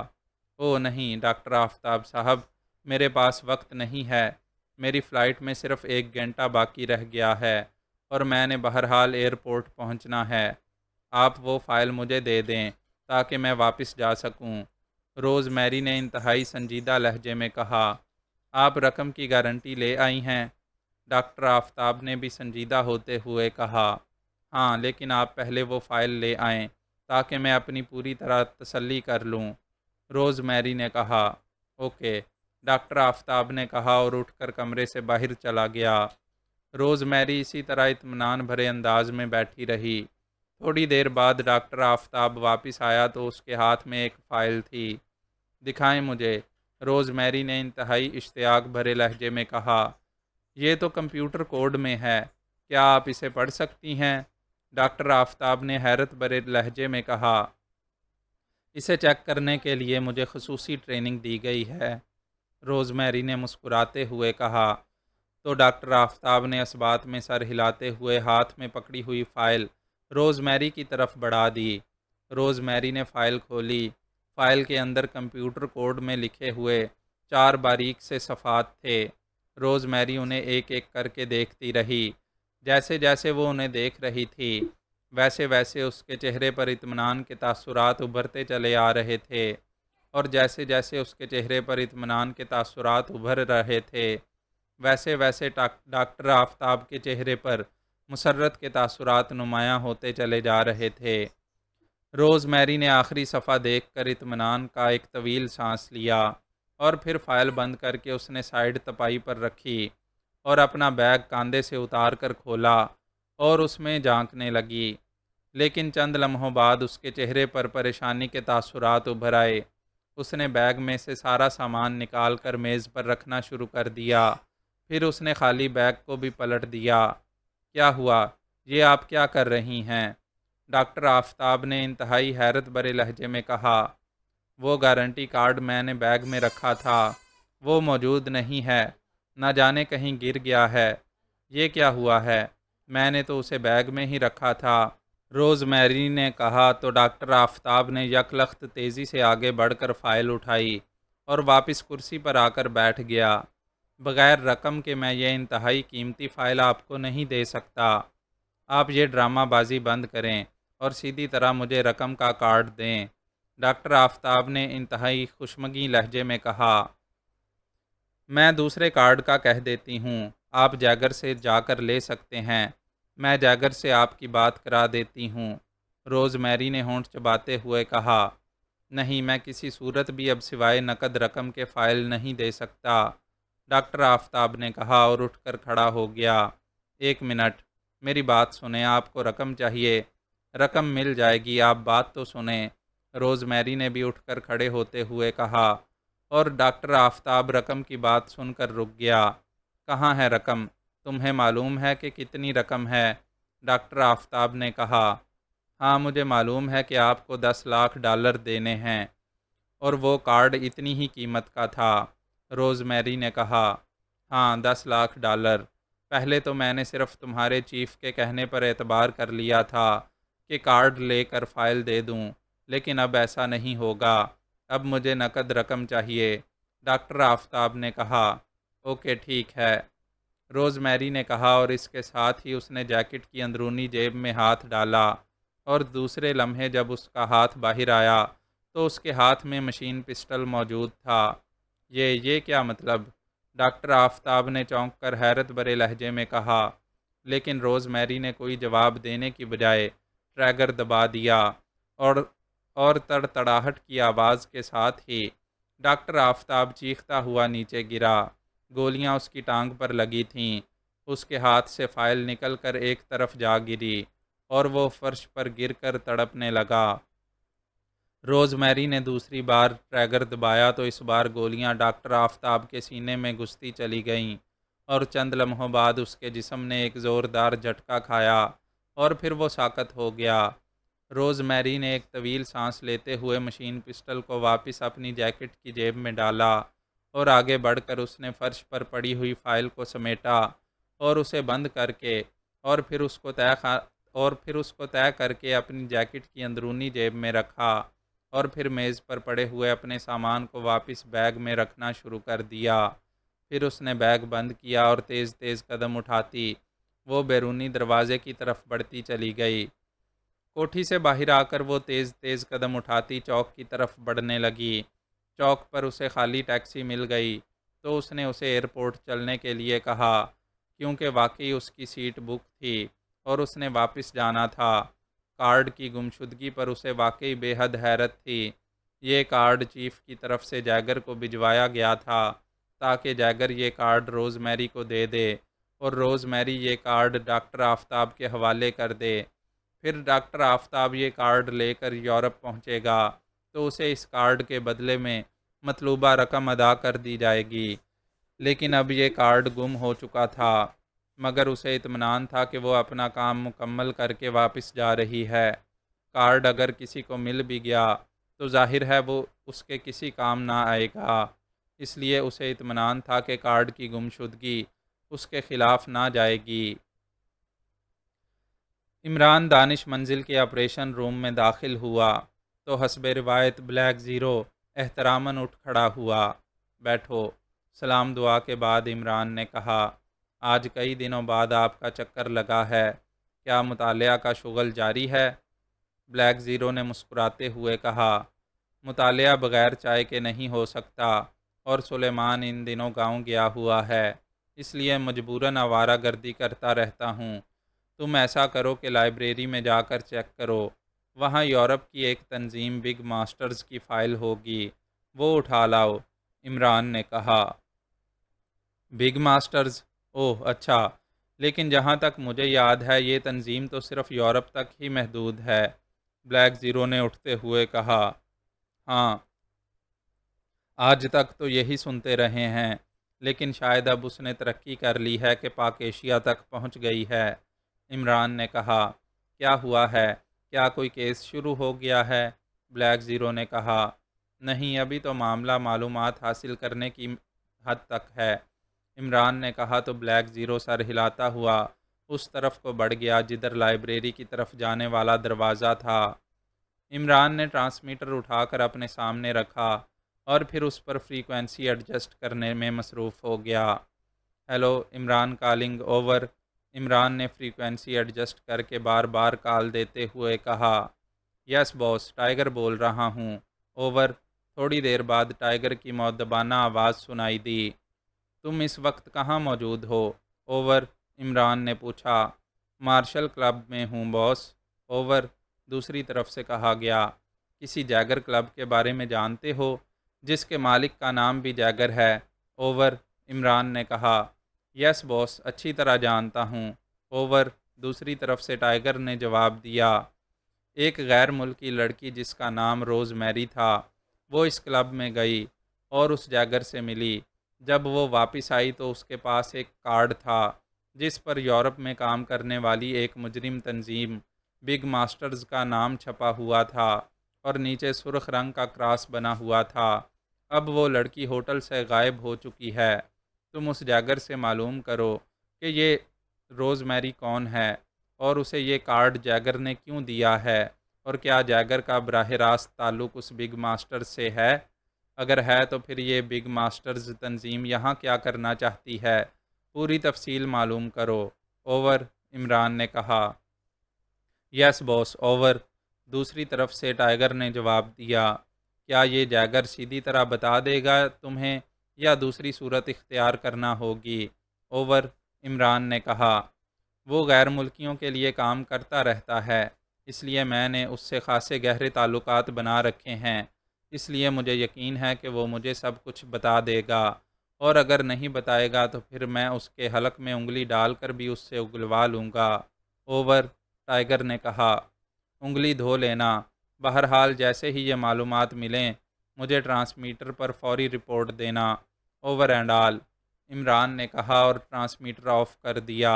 او نہیں ڈاکٹر آفتاب صاحب، میرے پاس وقت نہیں ہے، میری فلائٹ میں صرف 1 گھنٹہ باقی رہ گیا ہے اور میں نے بہرحال ایئرپورٹ پہنچنا ہے۔ آپ وہ فائل مجھے دے دیں تاکہ میں واپس جا سکوں، روز میری نے انتہائی سنجیدہ لہجے میں کہا۔ آپ رقم کی گارنٹی لے آئی ہیں؟ ڈاکٹر آفتاب نے بھی سنجیدہ ہوتے ہوئے کہا۔ ہاں، لیکن آپ پہلے وہ فائل لے آئیں تاکہ میں اپنی پوری طرح تسلی کر لوں، روز میری نے کہا۔ اوکے، ڈاکٹر آفتاب نے کہا اور اٹھ کر کمرے سے باہر چلا گیا۔ روز میری اسی طرح اطمینان بھرے انداز میں بیٹھی رہی۔ تھوڑی دیر بعد ڈاکٹر آفتاب واپس آیا تو اس کے ہاتھ میں ایک فائل تھی۔ دکھائیں مجھے، روز میری نے انتہائی اشتیاق بھرے لہجے میں کہا۔ یہ تو کمپیوٹر کوڈ میں ہے، کیا آپ اسے پڑھ سکتی ہیں؟ ڈاکٹر آفتاب نے حیرت بھرے لہجے میں کہا۔ اسے چیک کرنے کے لیے مجھے خصوصی ٹریننگ دی گئی ہے، روز میری نے مسکراتے ہوئے کہا۔ تو ڈاکٹر آفتاب نے اس بات میں سر ہلاتے ہوئے ہاتھ میں پکڑی ہوئی فائل روز میری کی طرف بڑھا دی۔ روز میری نے فائل کھولی۔ فائل کے اندر کمپیوٹر کوڈ میں لکھے ہوئے 4 باریک سے صفحات تھے۔ روز میری انہیں ایک ایک کر کے دیکھتی رہی۔ جیسے جیسے وہ انہیں دیکھ رہی تھی ویسے ویسے اس کے چہرے پر اطمینان کے تاثرات ابھرتے چلے آ رہے تھے، اور جیسے جیسے اس کے چہرے پر اطمینان کے تاثرات ابھر رہے تھے ویسے ویسے ڈاکٹر آفتاب کے چہرے پر مسرت کے تاثرات نمایاں ہوتے چلے جا رہے تھے۔ روز میری نے آخری صفحہ دیکھ کر اطمینان کا ایک طویل سانس لیا، اور پھر فائل بند کر کے اس نے سائیڈ تپائی پر رکھی اور اپنا بیگ کاندھے سے اتار کر کھولا اور اس میں جھانکنے لگی۔ لیکن چند لمحوں بعد اس کے چہرے پر پریشانی کے تاثرات ابھر آئے۔ اس نے بیگ میں سے سارا سامان نکال کر میز پر رکھنا شروع کر دیا، پھر اس نے خالی بیگ کو بھی پلٹ دیا۔ کیا ہوا؟ یہ آپ کیا کر رہی ہیں؟ ڈاکٹر آفتاب نے انتہائی حیرت بھرے لہجے میں کہا۔ وہ گارنٹی کارڈ میں نے بیگ میں رکھا تھا، وہ موجود نہیں ہے، نہ جانے کہیں گر گیا ہے۔ یہ کیا ہوا ہے؟ میں نے تو اسے بیگ میں ہی رکھا تھا، روز میری نے کہا۔ تو ڈاکٹر آفتاب نے یک لخت تیزی سے آگے بڑھ کر فائل اٹھائی اور واپس کرسی پر آ کر بیٹھ گیا۔ بغیر رقم کے میں یہ انتہائی قیمتی فائل آپ کو نہیں دے سکتا۔ آپ یہ ڈرامہ بازی بند کریں اور سیدھی طرح مجھے رقم کا کارڈ دیں، ڈاکٹر آفتاب نے انتہائی خشمگی لہجے میں کہا۔ میں دوسرے کارڈ کا کہہ دیتی ہوں، آپ جیگر سے جا کر لے سکتے ہیں، میں جیگر سے آپ کی بات کرا دیتی ہوں، روز میری نے ہونٹ چباتے ہوئے کہا۔ نہیں، میں کسی صورت بھی اب سوائے نقد رقم کے فائل نہیں دے سکتا، ڈاکٹر آفتاب نے کہا اور اٹھ کر کھڑا ہو گیا۔ ایک منٹ، میری بات سنیں، آپ کو رقم چاہیے؟ رقم مل جائے گی، آپ بات تو سنیں۔ روز میری نے بھی اٹھ کر کھڑے ہوتے ہوئے کہا، اور ڈاکٹر آفتاب رقم کی بات سن کر رک گیا۔ کہاں ہے رقم؟ تمہیں معلوم ہے کہ کتنی رقم ہے؟ ڈاکٹر آفتاب نے کہا، ہاں مجھے معلوم ہے کہ آپ کو $10 لاکھ دینے ہیں، اور وہ کارڈ اتنی ہی قیمت کا تھا۔ روز میری نے کہا، ہاں $10 لاکھ۔ پہلے تو میں نے صرف تمہارے چیف کے کہنے پر اعتبار کر لیا تھا کہ کارڈ لے کر فائل دے دوں، لیکن اب ایسا نہیں ہوگا، اب مجھے نقد رقم چاہیے۔ ڈاکٹر آفتاب نے کہا، اوکے ٹھیک ہے، روز میری نے کہا، اور اس کے ساتھ ہی اس نے جیکٹ کی اندرونی جیب میں ہاتھ ڈالا، اور دوسرے لمحے جب اس کا ہاتھ باہر آیا تو اس کے ہاتھ میں مشین پسٹل موجود تھا۔ یہ کیا مطلب؟ ڈاکٹر آفتاب نے چونک کر حیرت بھرے لہجے میں کہا، لیکن روز میری نے کوئی جواب دینے کی بجائے ٹریگر دبا دیا، اور تڑتڑاہٹ کی آواز کے ساتھ ہی ڈاکٹر آفتاب چیختا ہوا نیچے گرا۔ گولیاں اس کی ٹانگ پر لگی تھیں، اس کے ہاتھ سے فائل نکل کر ایک طرف جا گری، اور وہ فرش پر گر کر تڑپنے لگا۔ روز میری نے دوسری بار ٹریگر دبایا تو اس بار گولیاں ڈاکٹر آفتاب کے سینے میں گھستی چلی گئیں، اور چند لمحوں بعد اس کے جسم نے ایک زوردار جھٹکا کھایا، اور پھر وہ ساکت ہو گیا۔ روز میری نے ایک طویل سانس لیتے ہوئے مشین پسٹل کو واپس اپنی جیکٹ کی جیب میں ڈالا، اور آگے بڑھ کر اس نے فرش پر پڑی ہوئی فائل کو سمیٹا، اور اسے بند کر کے، اور پھر اس کو طے کر کے اپنی جیکٹ کی اندرونی جیب میں رکھا، اور پھر میز پر پڑے ہوئے اپنے سامان کو واپس بیگ میں رکھنا شروع کر دیا۔ پھر اس نے بیگ بند کیا اور تیز تیز قدم اٹھاتی وہ بیرونی دروازے کی طرف بڑھتی چلی گئی۔ کوٹھی سے باہر آ کر وہ تیز تیز قدم اٹھاتی چوک کی طرف بڑھنے لگی۔ چوک پر اسے خالی ٹیکسی مل گئی تو اس نے اسے ایئرپورٹ چلنے کے لیے کہا، کیونکہ واقعی اس کی سیٹ بک تھی اور اس نے واپس جانا تھا۔ کارڈ کی گمشدگی پر اسے واقعی بے حد حیرت تھی۔ یہ کارڈ چیف کی طرف سے جیگر کو بھجوایا گیا تھا تاکہ جیگر یہ کارڈ روز میری کو دے دے، اور روز میری یہ کارڈ ڈاکٹر آفتاب کے حوالے کر دے۔ پھر ڈاکٹر آفتاب یہ کارڈ لے کر یورپ پہنچے گا تو اسے اس کارڈ کے بدلے میں مطلوبہ رقم ادا کر دی جائے گی۔ لیکن اب یہ کارڈ گم ہو چکا تھا، مگر اسے اطمینان تھا کہ وہ اپنا کام مکمل کر کے واپس جا رہی ہے۔ کارڈ اگر کسی کو مل بھی گیا تو ظاہر ہے وہ اس کے کسی کام نہ آئے گا، اس لیے اسے اطمینان تھا کہ کارڈ کی گمشدگی اس کے خلاف نہ جائے گی۔ عمران دانش منزل کے آپریشن روم میں داخل ہوا تو حسب روایت بلیک زیرو احتراماً اٹھ کھڑا ہوا۔ بیٹھو۔ سلام دعا کے بعد عمران نے کہا، آج کئی دنوں بعد آپ کا چکر لگا ہے، کیا مطالعہ کا شغل جاری ہے؟ بلیک زیرو نے مسکراتے ہوئے کہا، مطالعہ بغیر چائے کے نہیں ہو سکتا، اور سلیمان ان دنوں گاؤں گیا ہوا ہے، اس لیے مجبوراً آوارہ گردی کرتا رہتا ہوں۔ تم ایسا کرو کہ لائبریری میں جا کر چیک کرو، وہاں یورپ کی ایک تنظیم بگ ماسٹرز کی فائل ہوگی، وہ اٹھا لاؤ۔ عمران نے کہا، بگ ماسٹرز؟ اوہ اچھا، لیکن جہاں تک مجھے یاد ہے یہ تنظیم تو صرف یورپ تک ہی محدود ہے۔ بلیک زیرو نے اٹھتے ہوئے کہا، ہاں آج تک تو یہی سنتے رہے ہیں، لیکن شاید اب اس نے ترقی کر لی ہے کہ پاک ایشیا تک پہنچ گئی ہے۔ عمران نے کہا، کیا ہوا ہے؟ کیا کوئی کیس شروع ہو گیا ہے؟ بلیک زیرو نے کہا، نہیں، ابھی تو معاملہ معلومات حاصل کرنے کی حد تک ہے۔ عمران نے کہا تو بلیک زیرو سر ہلاتا ہوا اس طرف کو بڑھ گیا جدھر لائبریری کی طرف جانے والا دروازہ تھا۔ عمران نے ٹرانسمیٹر اٹھا کر اپنے سامنے رکھا اور پھر اس پر فریکوینسی ایڈجسٹ کرنے میں مصروف ہو گیا۔ Hello Imran calling, over. Imran نے فریکوینسی ایڈجسٹ کر کے بار بار کال دیتے ہوئے کہا، یس باس، ٹائیگر بول رہا ہوں، اوور۔ تھوڑی دیر بعد ٹائیگر کی مؤدبانہ آواز سنائی دی، تم اس وقت کہاں موجود ہو؟ اوور۔ عمران نے پوچھا، مارشل کلب میں ہوں باس، اوور۔ دوسری طرف سے کہا گیا، کسی جیگر کلب کے بارے میں جانتے ہو جس کے مالک کا نام بھی جیگر ہے؟ اوور۔ عمران نے کہا، یس باس، اچھی طرح جانتا ہوں۔ اوور، دوسری طرف سے ٹائیگر نے جواب دیا۔ ایک غیر ملکی لڑکی جس کا نام روز میری تھا، وہ اس کلب میں گئی اور اس جیگر سے ملی۔ جب وہ واپس آئی تو اس کے پاس ایک کارڈ تھا جس پر یورپ میں کام کرنے والی ایک مجرم تنظیم بگ ماسٹرز کا نام چھپا ہوا تھا اور نیچے سرخ رنگ کا کراس بنا ہوا تھا۔ اب وہ لڑکی ہوٹل سے غائب ہو چکی ہے۔ تم اس جیگر سے معلوم کرو کہ یہ روز میری کون ہے اور اسے یہ کارڈ جیگر نے کیوں دیا ہے، اور کیا جیگر کا براہ راست تعلق اس بگ ماسٹر سے ہے؟ اگر ہے تو پھر یہ بگ ماسٹرز تنظیم یہاں کیا کرنا چاہتی ہے؟ پوری تفصیل معلوم کرو۔ اوور، عمران نے کہا۔ یس باس، اوور، دوسری طرف سے ٹائیگر نے جواب دیا۔ کیا یہ جیگر سیدھی طرح بتا دے گا تمہیں یا دوسری صورت اختیار کرنا ہوگی؟ اوور، عمران نے کہا۔ وہ غیر ملکیوں کے لیے کام کرتا رہتا ہے، اس لیے میں نے اس سے خاصے گہرے تعلقات بنا رکھے ہیں، اس لیے مجھے یقین ہے کہ وہ مجھے سب کچھ بتا دے گا، اور اگر نہیں بتائے گا تو پھر میں اس کے حلق میں انگلی ڈال کر بھی اس سے اگلوا لوں گا۔ اوور، ٹائیگر نے کہا۔ انگلی دھو لینا، بہرحال جیسے ہی یہ معلومات ملیں مجھے ٹرانسمیٹر پر فوری رپورٹ دینا۔ اوور اینڈ آل، عمران نے کہا اور ٹرانسمیٹر آف کر دیا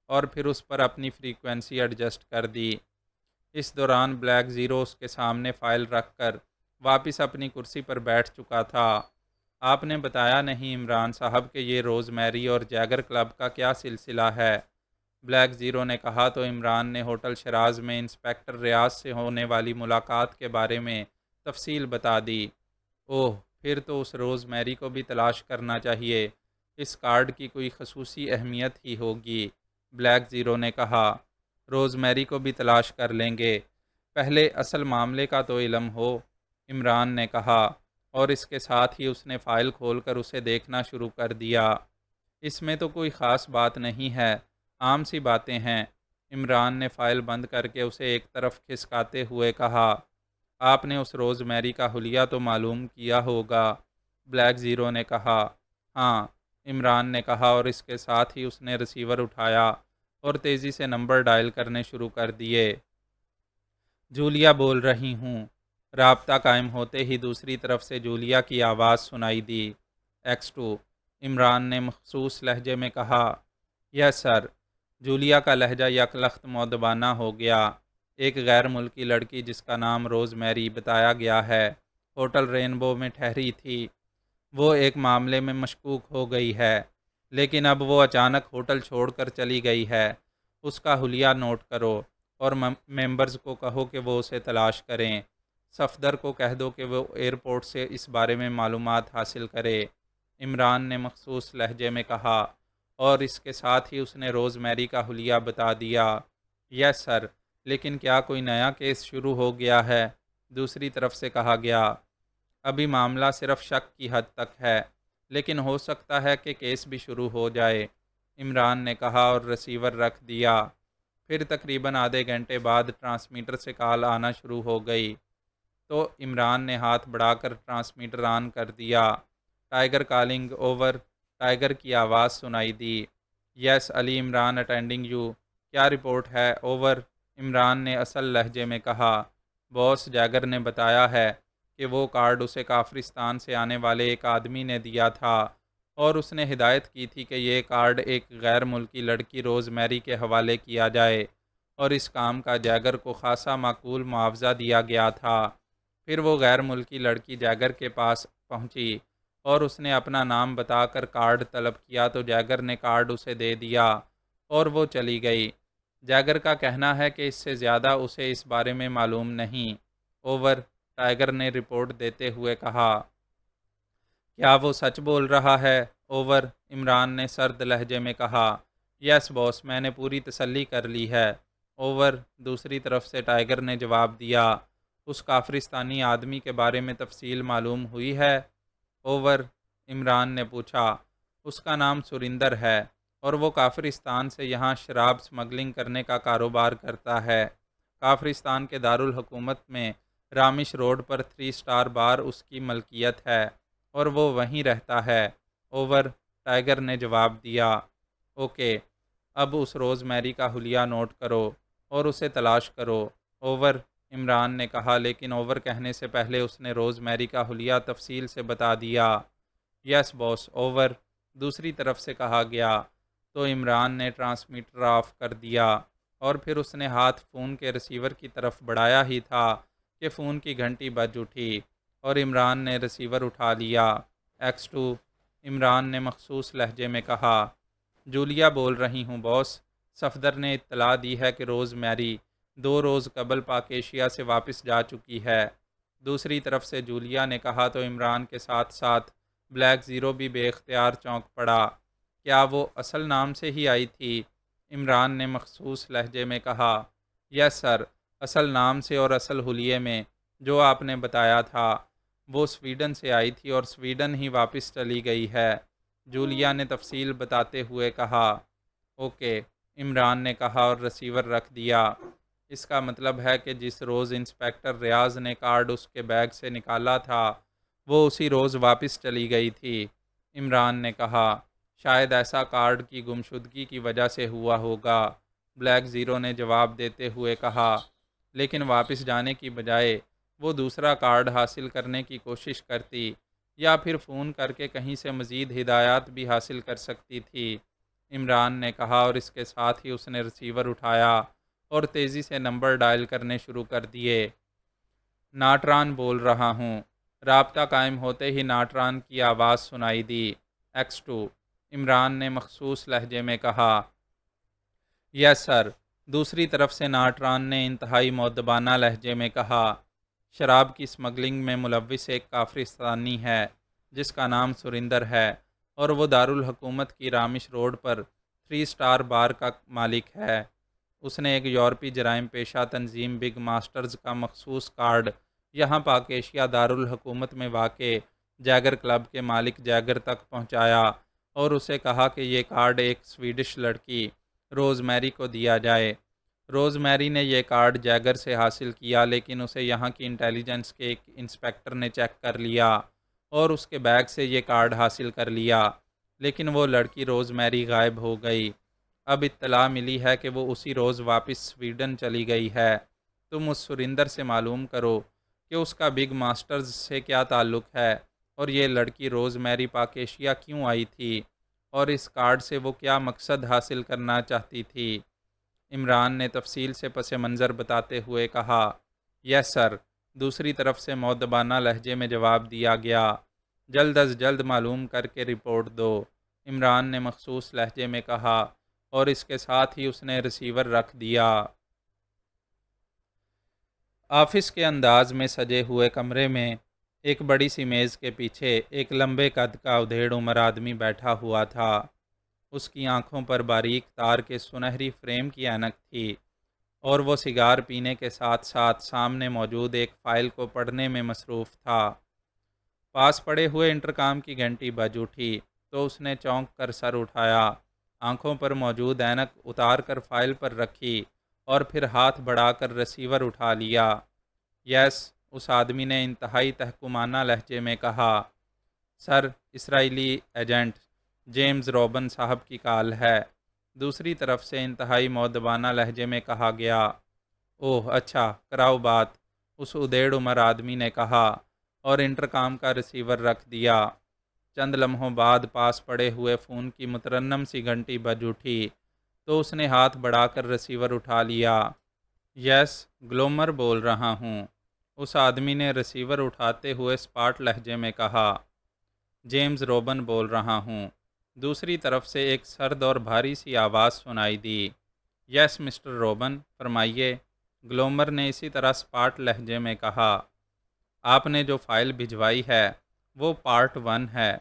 اور پھر اس پر اپنی فریکوینسی ایڈجسٹ کر دی۔ اس دوران بلیک زیرو اس کے سامنے فائل رکھ کر واپس اپنی کرسی پر بیٹھ چکا تھا۔ آپ نے بتایا نہیں عمران صاحب کہ یہ روز میری اور جیگر کلب کا کیا سلسلہ ہے؟ بلیک زیرو نے کہا تو عمران نے ہوٹل شراز میں انسپیکٹر ریاض سے ہونے والی ملاقات کے بارے میں تفصیل بتا دی۔ اوہ، پھر تو اس روز میری کو بھی تلاش کرنا چاہیے، اس کارڈ کی کوئی خصوصی اہمیت ہی ہوگی، بلیک زیرو نے کہا۔ روز میری کو بھی تلاش کر لیں گے، پہلے اصل معاملے کا تو علم ہو، عمران نے کہا، اور اس کے ساتھ ہی اس نے فائل کھول کر اسے دیکھنا شروع کر دیا۔ اس میں تو کوئی خاص بات نہیں ہے، عام سی باتیں ہیں، عمران نے فائل بند کر کے اسے ایک طرف کھسکاتے ہوئے کہا۔ آپ نے اس روز میری کا حلیہ تو معلوم کیا ہوگا، بلیک زیرو نے کہا۔ ہاں، عمران نے کہا، اور اس کے ساتھ ہی اس نے ریسیور اٹھایا اور تیزی سے نمبر ڈائل کرنے شروع کر دیے۔ جولیا بول رہی ہوں۔ رابطہ قائم ہوتے ہی دوسری طرف سے جولیا کی آواز سنائی دی۔ X2، عمران نے مخصوص لہجے میں کہا۔ یس سر، جولیا کا لہجہ یک لخت مؤدبانہ ہو گیا۔ ایک غیر ملکی لڑکی جس کا نام روز میری بتایا گیا ہے، ہوٹل رینبو میں ٹھہری تھی۔ وہ ایک معاملے میں مشکوک ہو گئی ہے، لیکن اب وہ اچانک ہوٹل چھوڑ کر چلی گئی ہے۔ اس کا حلیہ نوٹ کرو اور ممبرز کو کہو کہ وہ اسے تلاش کریں۔ صفدر کو کہہ دو کہ وہ ایئرپورٹ سے اس بارے میں معلومات حاصل کرے، عمران نے مخصوص لہجے میں کہا، اور اس کے ساتھ ہی اس نے روز میری کا حلیہ بتا دیا۔ یس سر، لیکن کیا کوئی نیا کیس شروع ہو گیا ہے؟ دوسری طرف سے کہا گیا۔ ابھی معاملہ صرف شک کی حد تک ہے، لیکن ہو سکتا ہے کہ کیس بھی شروع ہو جائے، عمران نے کہا اور ریسیور رکھ دیا۔ پھر تقریباً آدھے گھنٹے بعد ٹرانسمیٹر سے کال آنا شروع ہو گئی، تو عمران نے ہاتھ بڑھا کر ٹرانسمیٹر آن کر دیا۔ ٹائیگر کالنگ، اوور، ٹائیگر کی آواز سنائی دی۔ یس علی عمران اٹینڈنگ یو، کیا رپورٹ ہے؟ اوور، عمران نے اصل لہجے میں کہا۔ باس، جیگر نے بتایا ہے کہ وہ کارڈ اسے کافرستان سے آنے والے ایک آدمی نے دیا تھا، اور اس نے ہدایت کی تھی کہ یہ کارڈ ایک غیر ملکی لڑکی روز میری کے حوالے کیا جائے، اور اس کام کا جیگر کو خاصا معقول معاوضہ دیا گیا تھا۔ پھر وہ غیر ملکی لڑکی جیگر کے پاس پہنچی اور اس نے اپنا نام بتا کر کارڈ طلب کیا تو جیگر نے کارڈ اسے دے دیا اور وہ چلی گئی۔ جیگر کا کہنا ہے کہ اس سے زیادہ اسے اس بارے میں معلوم نہیں۔ اوور، ٹائیگر نے رپورٹ دیتے ہوئے کہا۔ کیا وہ سچ بول رہا ہے؟ اوور، عمران نے سرد لہجے میں کہا۔ یس باس، میں نے پوری تسلی کر لی ہے۔ اوور، دوسری طرف سے ٹائیگر نے جواب دیا۔ اس کافرستانی آدمی کے بارے میں تفصیل معلوم ہوئی ہے؟ اوور، عمران نے پوچھا۔ اس کا نام سریندر ہے اور وہ کافرستان سے یہاں شراب سمگلنگ کرنے کا کاروبار کرتا ہے۔ کافرستان کے دارالحکومت میں رامش روڈ پر 3 اسٹار بار اس کی ملکیت ہے اور وہ وہیں رہتا ہے۔ اوور، ٹائیگر نے جواب دیا۔ اوکے، اب اس روز میری کا حلیہ نوٹ کرو اور اسے تلاش کرو۔ اوور، عمران نے کہا، لیکن اوور کہنے سے پہلے اس نے روز میری کا حلیہ تفصیل سے بتا دیا۔ یس باس، اوور، دوسری طرف سے کہا گیا۔ تو عمران نے ٹرانسمیٹر آف کر دیا اور پھر اس نے ہاتھ فون کے ریسیور کی طرف بڑھایا ہی تھا کہ فون کی گھنٹی بج اٹھی اور عمران نے ریسیور اٹھا لیا۔ X2، عمران نے مخصوص لہجے میں کہا۔ جولیا بول رہی ہوں باس، صفدر نے اطلاع دی ہے کہ روز میری 2 روز قبل پاک ایشیا سے واپس جا چکی ہے۔ دوسری طرف سے جولیا نے کہا تو عمران کے ساتھ ساتھ بلیک زیرو بھی بے اختیار چونک پڑا۔ کیا وہ اصل نام سے ہی آئی تھی؟ عمران نے مخصوص لہجے میں کہا۔ یس سر، اصل نام سے اور اصل حلیے میں جو آپ نے بتایا تھا۔ وہ سویڈن سے آئی تھی اور سویڈن ہی واپس چلی گئی ہے، جولیا نے تفصیل بتاتے ہوئے کہا۔ اوکے، عمران نے کہا اور ریسیور رکھ دیا۔ اس کا مطلب ہے کہ جس روز انسپیکٹر ریاض نے کارڈ اس کے بیگ سے نکالا تھا وہ اسی روز واپس چلی گئی تھی، عمران نے کہا۔ شاید ایسا کارڈ کی گمشدگی کی وجہ سے ہوا ہوگا، بلیک زیرو نے جواب دیتے ہوئے کہا، لیکن واپس جانے کی بجائے وہ دوسرا کارڈ حاصل کرنے کی کوشش کرتی یا پھر فون کر کے کہیں سے مزید ہدایات بھی حاصل کر سکتی تھی، عمران نے کہا، اور اس کے ساتھ ہی اس نے ریسیور اٹھایا اور تیزی سے نمبر ڈائل کرنے شروع کر دیے۔ ناٹران بول رہا ہوں۔ رابطہ قائم ہوتے ہی ناٹران کی آواز سنائی دی۔ X2، عمران نے مخصوص لہجے میں کہا۔ یس سر، دوسری طرف سے ناٹران نے انتہائی مؤدبانہ لہجے میں کہا۔ شراب کی سمگلنگ میں ملوث ایک کافرستانی ہے جس کا نام سریندر ہے اور وہ دارالحکومت کی رامش روڈ پر 3 اسٹار بار کا مالک ہے۔ اس نے ایک یورپی جرائم پیشہ تنظیم بگ ماسٹرز کا مخصوص کارڈ یہاں پاک ایشیا دارالحکومت میں واقع جیگر کلب کے مالک جیگر تک پہنچایا اور اسے کہا کہ یہ کارڈ ایک سویڈش لڑکی روز میری کو دیا جائے۔ روز میری نے یہ کارڈ جیگر سے حاصل کیا، لیکن اسے یہاں کی انٹیلیجنس کے ایک انسپیکٹر نے چیک کر لیا اور اس کے بیگ سے یہ کارڈ حاصل کر لیا، لیکن وہ لڑکی روز میری غائب ہو گئی۔ اب اطلاع ملی ہے کہ وہ اسی روز واپس سویڈن چلی گئی ہے۔ تم اس سریندر سے معلوم کرو کہ اس کا بگ ماسٹرز سے کیا تعلق ہے اور یہ لڑکی روز میری پاک ایشیا کیوں آئی تھی اور اس کارڈ سے وہ کیا مقصد حاصل کرنا چاہتی تھی، عمران نے تفصیل سے پس منظر بتاتے ہوئے کہا۔ یس سر، دوسری طرف سے مؤدبانہ لہجے میں جواب دیا گیا۔ جلد از جلد معلوم کر کے رپورٹ دو، عمران نے مخصوص لہجے میں کہا، اور اس کے ساتھ ہی اس نے ریسیور رکھ دیا۔ آفس کے انداز میں سجے ہوئے کمرے میں ایک بڑی سی میز کے پیچھے ایک لمبے قد کا ادھیڑ عمر آدمی بیٹھا ہوا تھا۔ اس کی آنکھوں پر باریک تار کے سنہری فریم کی اینک تھی اور وہ سگار پینے کے ساتھ ساتھ سامنے موجود ایک فائل کو پڑھنے میں مصروف تھا۔ پاس پڑے ہوئے انٹرکام کی گھنٹی بج اٹھی تو اس نے چونک کر سر اٹھایا، آنکھوں پر موجود اینک اتار کر فائل پر رکھی اور پھر ہاتھ بڑھا کر ریسیور اٹھا لیا۔ یس، اس آدمی نے انتہائی تحکمانہ لہجے میں کہا۔ سر، اسرائیلی ایجنٹ جیمز روبن صاحب کی کال ہے، دوسری طرف سے انتہائی مؤدبانہ لہجے میں کہا گیا۔ اوہ اچھا، کراؤ بات، اس ادھیڑ عمر آدمی نے کہا اور انٹرکام کا ریسیور رکھ دیا۔ چند لمحوں بعد پاس پڑے ہوئے فون کی مترنم سی گھنٹی بج اٹھی تو اس نے ہاتھ بڑھا کر ریسیور اٹھا لیا۔ یس، گلومر بول رہا ہوں، اس آدمی نے ریسیور اٹھاتے ہوئے اسپاٹ لہجے میں کہا۔ جیمز روبن بول رہا ہوں، دوسری طرف سے ایک سرد اور بھاری سی آواز سنائی دی۔ یس مسٹر روبن، فرمائیے، گلومر نے اسی طرح اسپاٹ لہجے میں کہا۔ آپ نے جو فائل بھجوائی ہے وہ پارٹ 1 ہے،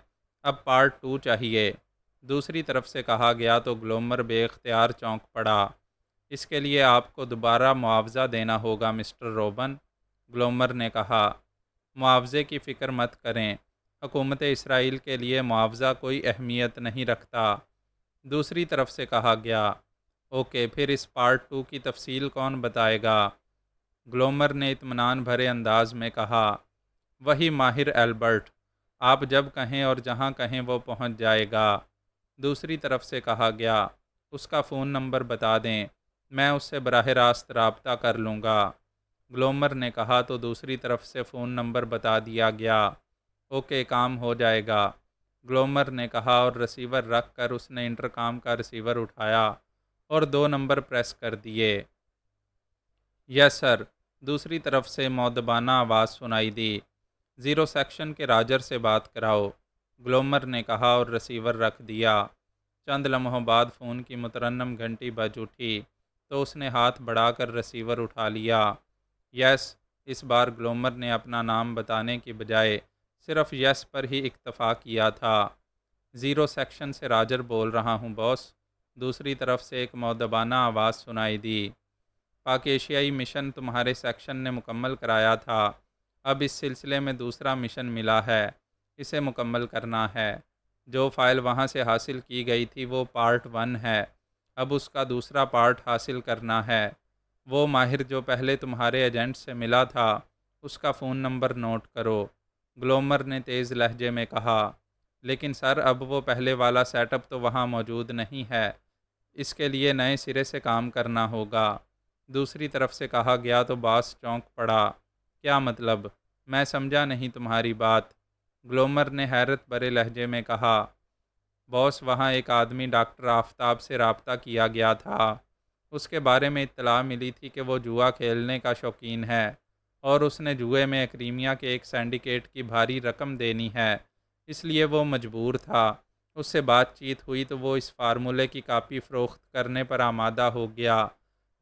اب پارٹ 2 چاہیے، دوسری طرف سے کہا گیا تو گلومر بے اختیار چونک پڑا۔ اس کے لیے آپ کو دوبارہ معاوضہ دینا ہوگا مسٹر روبن، گلومر نے کہا۔ معاوضے کی فکر مت کریں، حکومت اسرائیل کے لیے معاوضہ کوئی اہمیت نہیں رکھتا، دوسری طرف سے کہا گیا۔ اوکے، پھر اس پارٹ 2 کی تفصیل کون بتائے گا؟ گلومر نے اطمینان بھرے انداز میں کہا۔ وہی ماہر ایلبرٹ، آپ جب کہیں اور جہاں کہیں وہ پہنچ جائے گا، دوسری طرف سے کہا گیا۔ اس کا فون نمبر بتا دیں، میں اس سے براہ راست رابطہ کر لوں گا۔ گلومر نے کہا تو دوسری طرف سے فون نمبر بتا دیا گیا۔ اوکے، کام ہو جائے گا، گلومر نے کہا، اور ریسیور رکھ کر اس نے انٹرکام کا ریسیور اٹھایا اور 2 نمبر پریس کر دیے۔ یس سر، دوسری طرف سے مؤدبانہ آواز سنائی دی۔ 0 سیکشن کے راجر سے بات کراؤ، گلومر نے کہا اور ریسیور رکھ دیا۔ چند لمحوں بعد فون کی مترنم گھنٹی بج اٹھی تو اس نے ہاتھ بڑھا کر ریسیور اٹھا لیا۔ یس، اس بار گلومر نے اپنا نام بتانے کی بجائے صرف یس پر ہی اکتفا کیا تھا۔ 0 سیکشن سے راجر بول رہا ہوں باس، دوسری طرف سے ایک مؤدبانہ آواز سنائی دی۔ پاک ایشیائی مشن تمہارے سیکشن نے مکمل کرایا تھا، اب اس سلسلے میں دوسرا مشن ملا ہے، اسے مکمل کرنا ہے۔ جو فائل وہاں سے حاصل کی گئی تھی وہ پارٹ 1 ہے، اب اس کا دوسرا پارٹ حاصل کرنا ہے۔ وہ ماہر جو پہلے تمہارے ایجنٹ سے ملا تھا، اس کا فون نمبر نوٹ کرو، گلومر نے تیز لہجے میں کہا۔ لیکن سر، اب وہ پہلے والا سیٹ اپ تو وہاں موجود نہیں ہے، اس کے لیے نئے سرے سے کام کرنا ہوگا، دوسری طرف سے کہا گیا تو باس چونک پڑا۔ کیا مطلب؟ میں سمجھا نہیں تمہاری بات، گلومر نے حیرت بھرے لہجے میں کہا۔ باس، وہاں ایک آدمی ڈاکٹر آفتاب سے رابطہ کیا گیا تھا، اس کے بارے میں اطلاع ملی تھی کہ وہ جوا کھیلنے کا شوقین ہے اور اس نے جوئے میں ایکریمیا کے ایک سینڈیکیٹ کی بھاری رقم دینی ہے، اس لیے وہ مجبور تھا۔ اس سے بات چیت ہوئی تو وہ اس فارمولے کی کاپی فروخت کرنے پر آمادہ ہو گیا،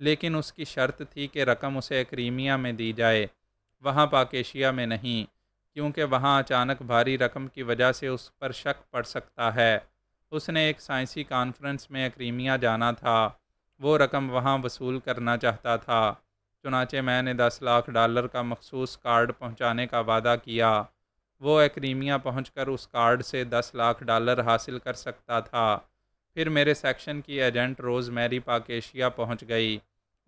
لیکن اس کی شرط تھی کہ رقم اسے ایکریمیا میں دی جائے، وہاں پاک ایشیا میں نہیں، کیونکہ وہاں اچانک بھاری رقم کی وجہ سے اس پر شک پڑ سکتا ہے۔ اس نے ایک سائنسی کانفرنس میں ایکریمیا جانا تھا، وہ رقم وہاں وصول کرنا چاہتا تھا، چنانچہ میں نے $10 لاکھ کا مخصوص کارڈ پہنچانے کا وعدہ کیا۔ وہ ایکریمیا پہنچ کر اس کارڈ سے $10 لاکھ حاصل کر سکتا تھا۔ پھر میرے سیکشن کی ایجنٹ روز میری پاک ایشیا پہنچ گئی،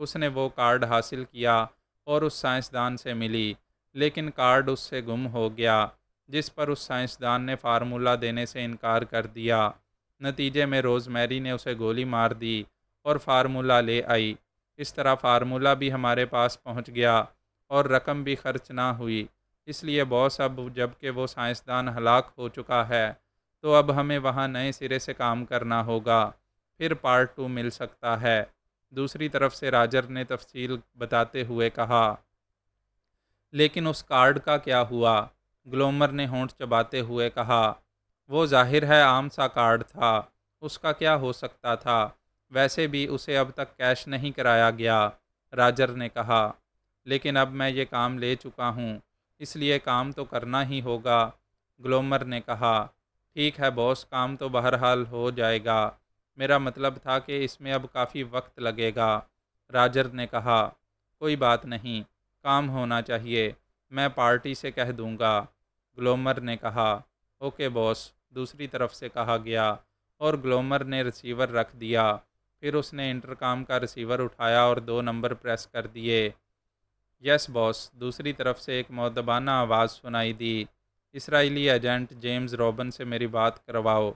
اس نے وہ کارڈ حاصل کیا اور اس سائنسدان سے ملی، لیکن کارڈ اس سے گم ہو گیا، جس پر اس سائنسدان نے فارمولہ دینے سے انکار کر دیا۔ نتیجے میں روز میری نے اسے گولی مار دی اور فارمولہ لے آئی، اس طرح فارمولہ بھی ہمارے پاس پہنچ گیا اور رقم بھی خرچ نہ ہوئی۔ اس لیے باس، اب جب کہ وہ سائنسدان ہلاک ہو چکا ہے تو اب ہمیں وہاں نئے سرے سے کام کرنا ہوگا، پھر پارٹ 2 مل سکتا ہے، دوسری طرف سے راجر نے تفصیل بتاتے ہوئے کہا۔ لیکن اس کارڈ کا کیا ہوا؟ گلومر نے ہونٹ چباتے ہوئے کہا۔ وہ ظاہر ہے عام سا کارڈ تھا، اس کا کیا ہو سکتا تھا؟ ویسے بھی اسے اب تک کیش نہیں کرایا گیا، راجر نے کہا۔ لیکن اب میں یہ کام لے چکا ہوں، اس لیے کام تو کرنا ہی ہوگا، گلومر نے کہا۔ ٹھیک ہے باس، کام تو بہرحال ہو جائے گا، میرا مطلب تھا کہ اس میں اب کافی وقت لگے گا، راجر نے کہا۔ کوئی بات نہیں، کام ہونا چاہیے، میں پارٹی سے کہہ دوں گا، گلومر نے کہا۔ اوکے باس، دوسری طرف سے کہا گیا، اور گلومر نے ریسیور رکھ دیا۔ پھر اس نے انٹرکام کا ریسیور اٹھایا اور 2 نمبر پریس کر دیے۔ یس باس، دوسری طرف سے ایک مؤدبانہ آواز سنائی دی۔ اسرائیلی ایجنٹ جیمز روبن سے میری بات کرواؤ،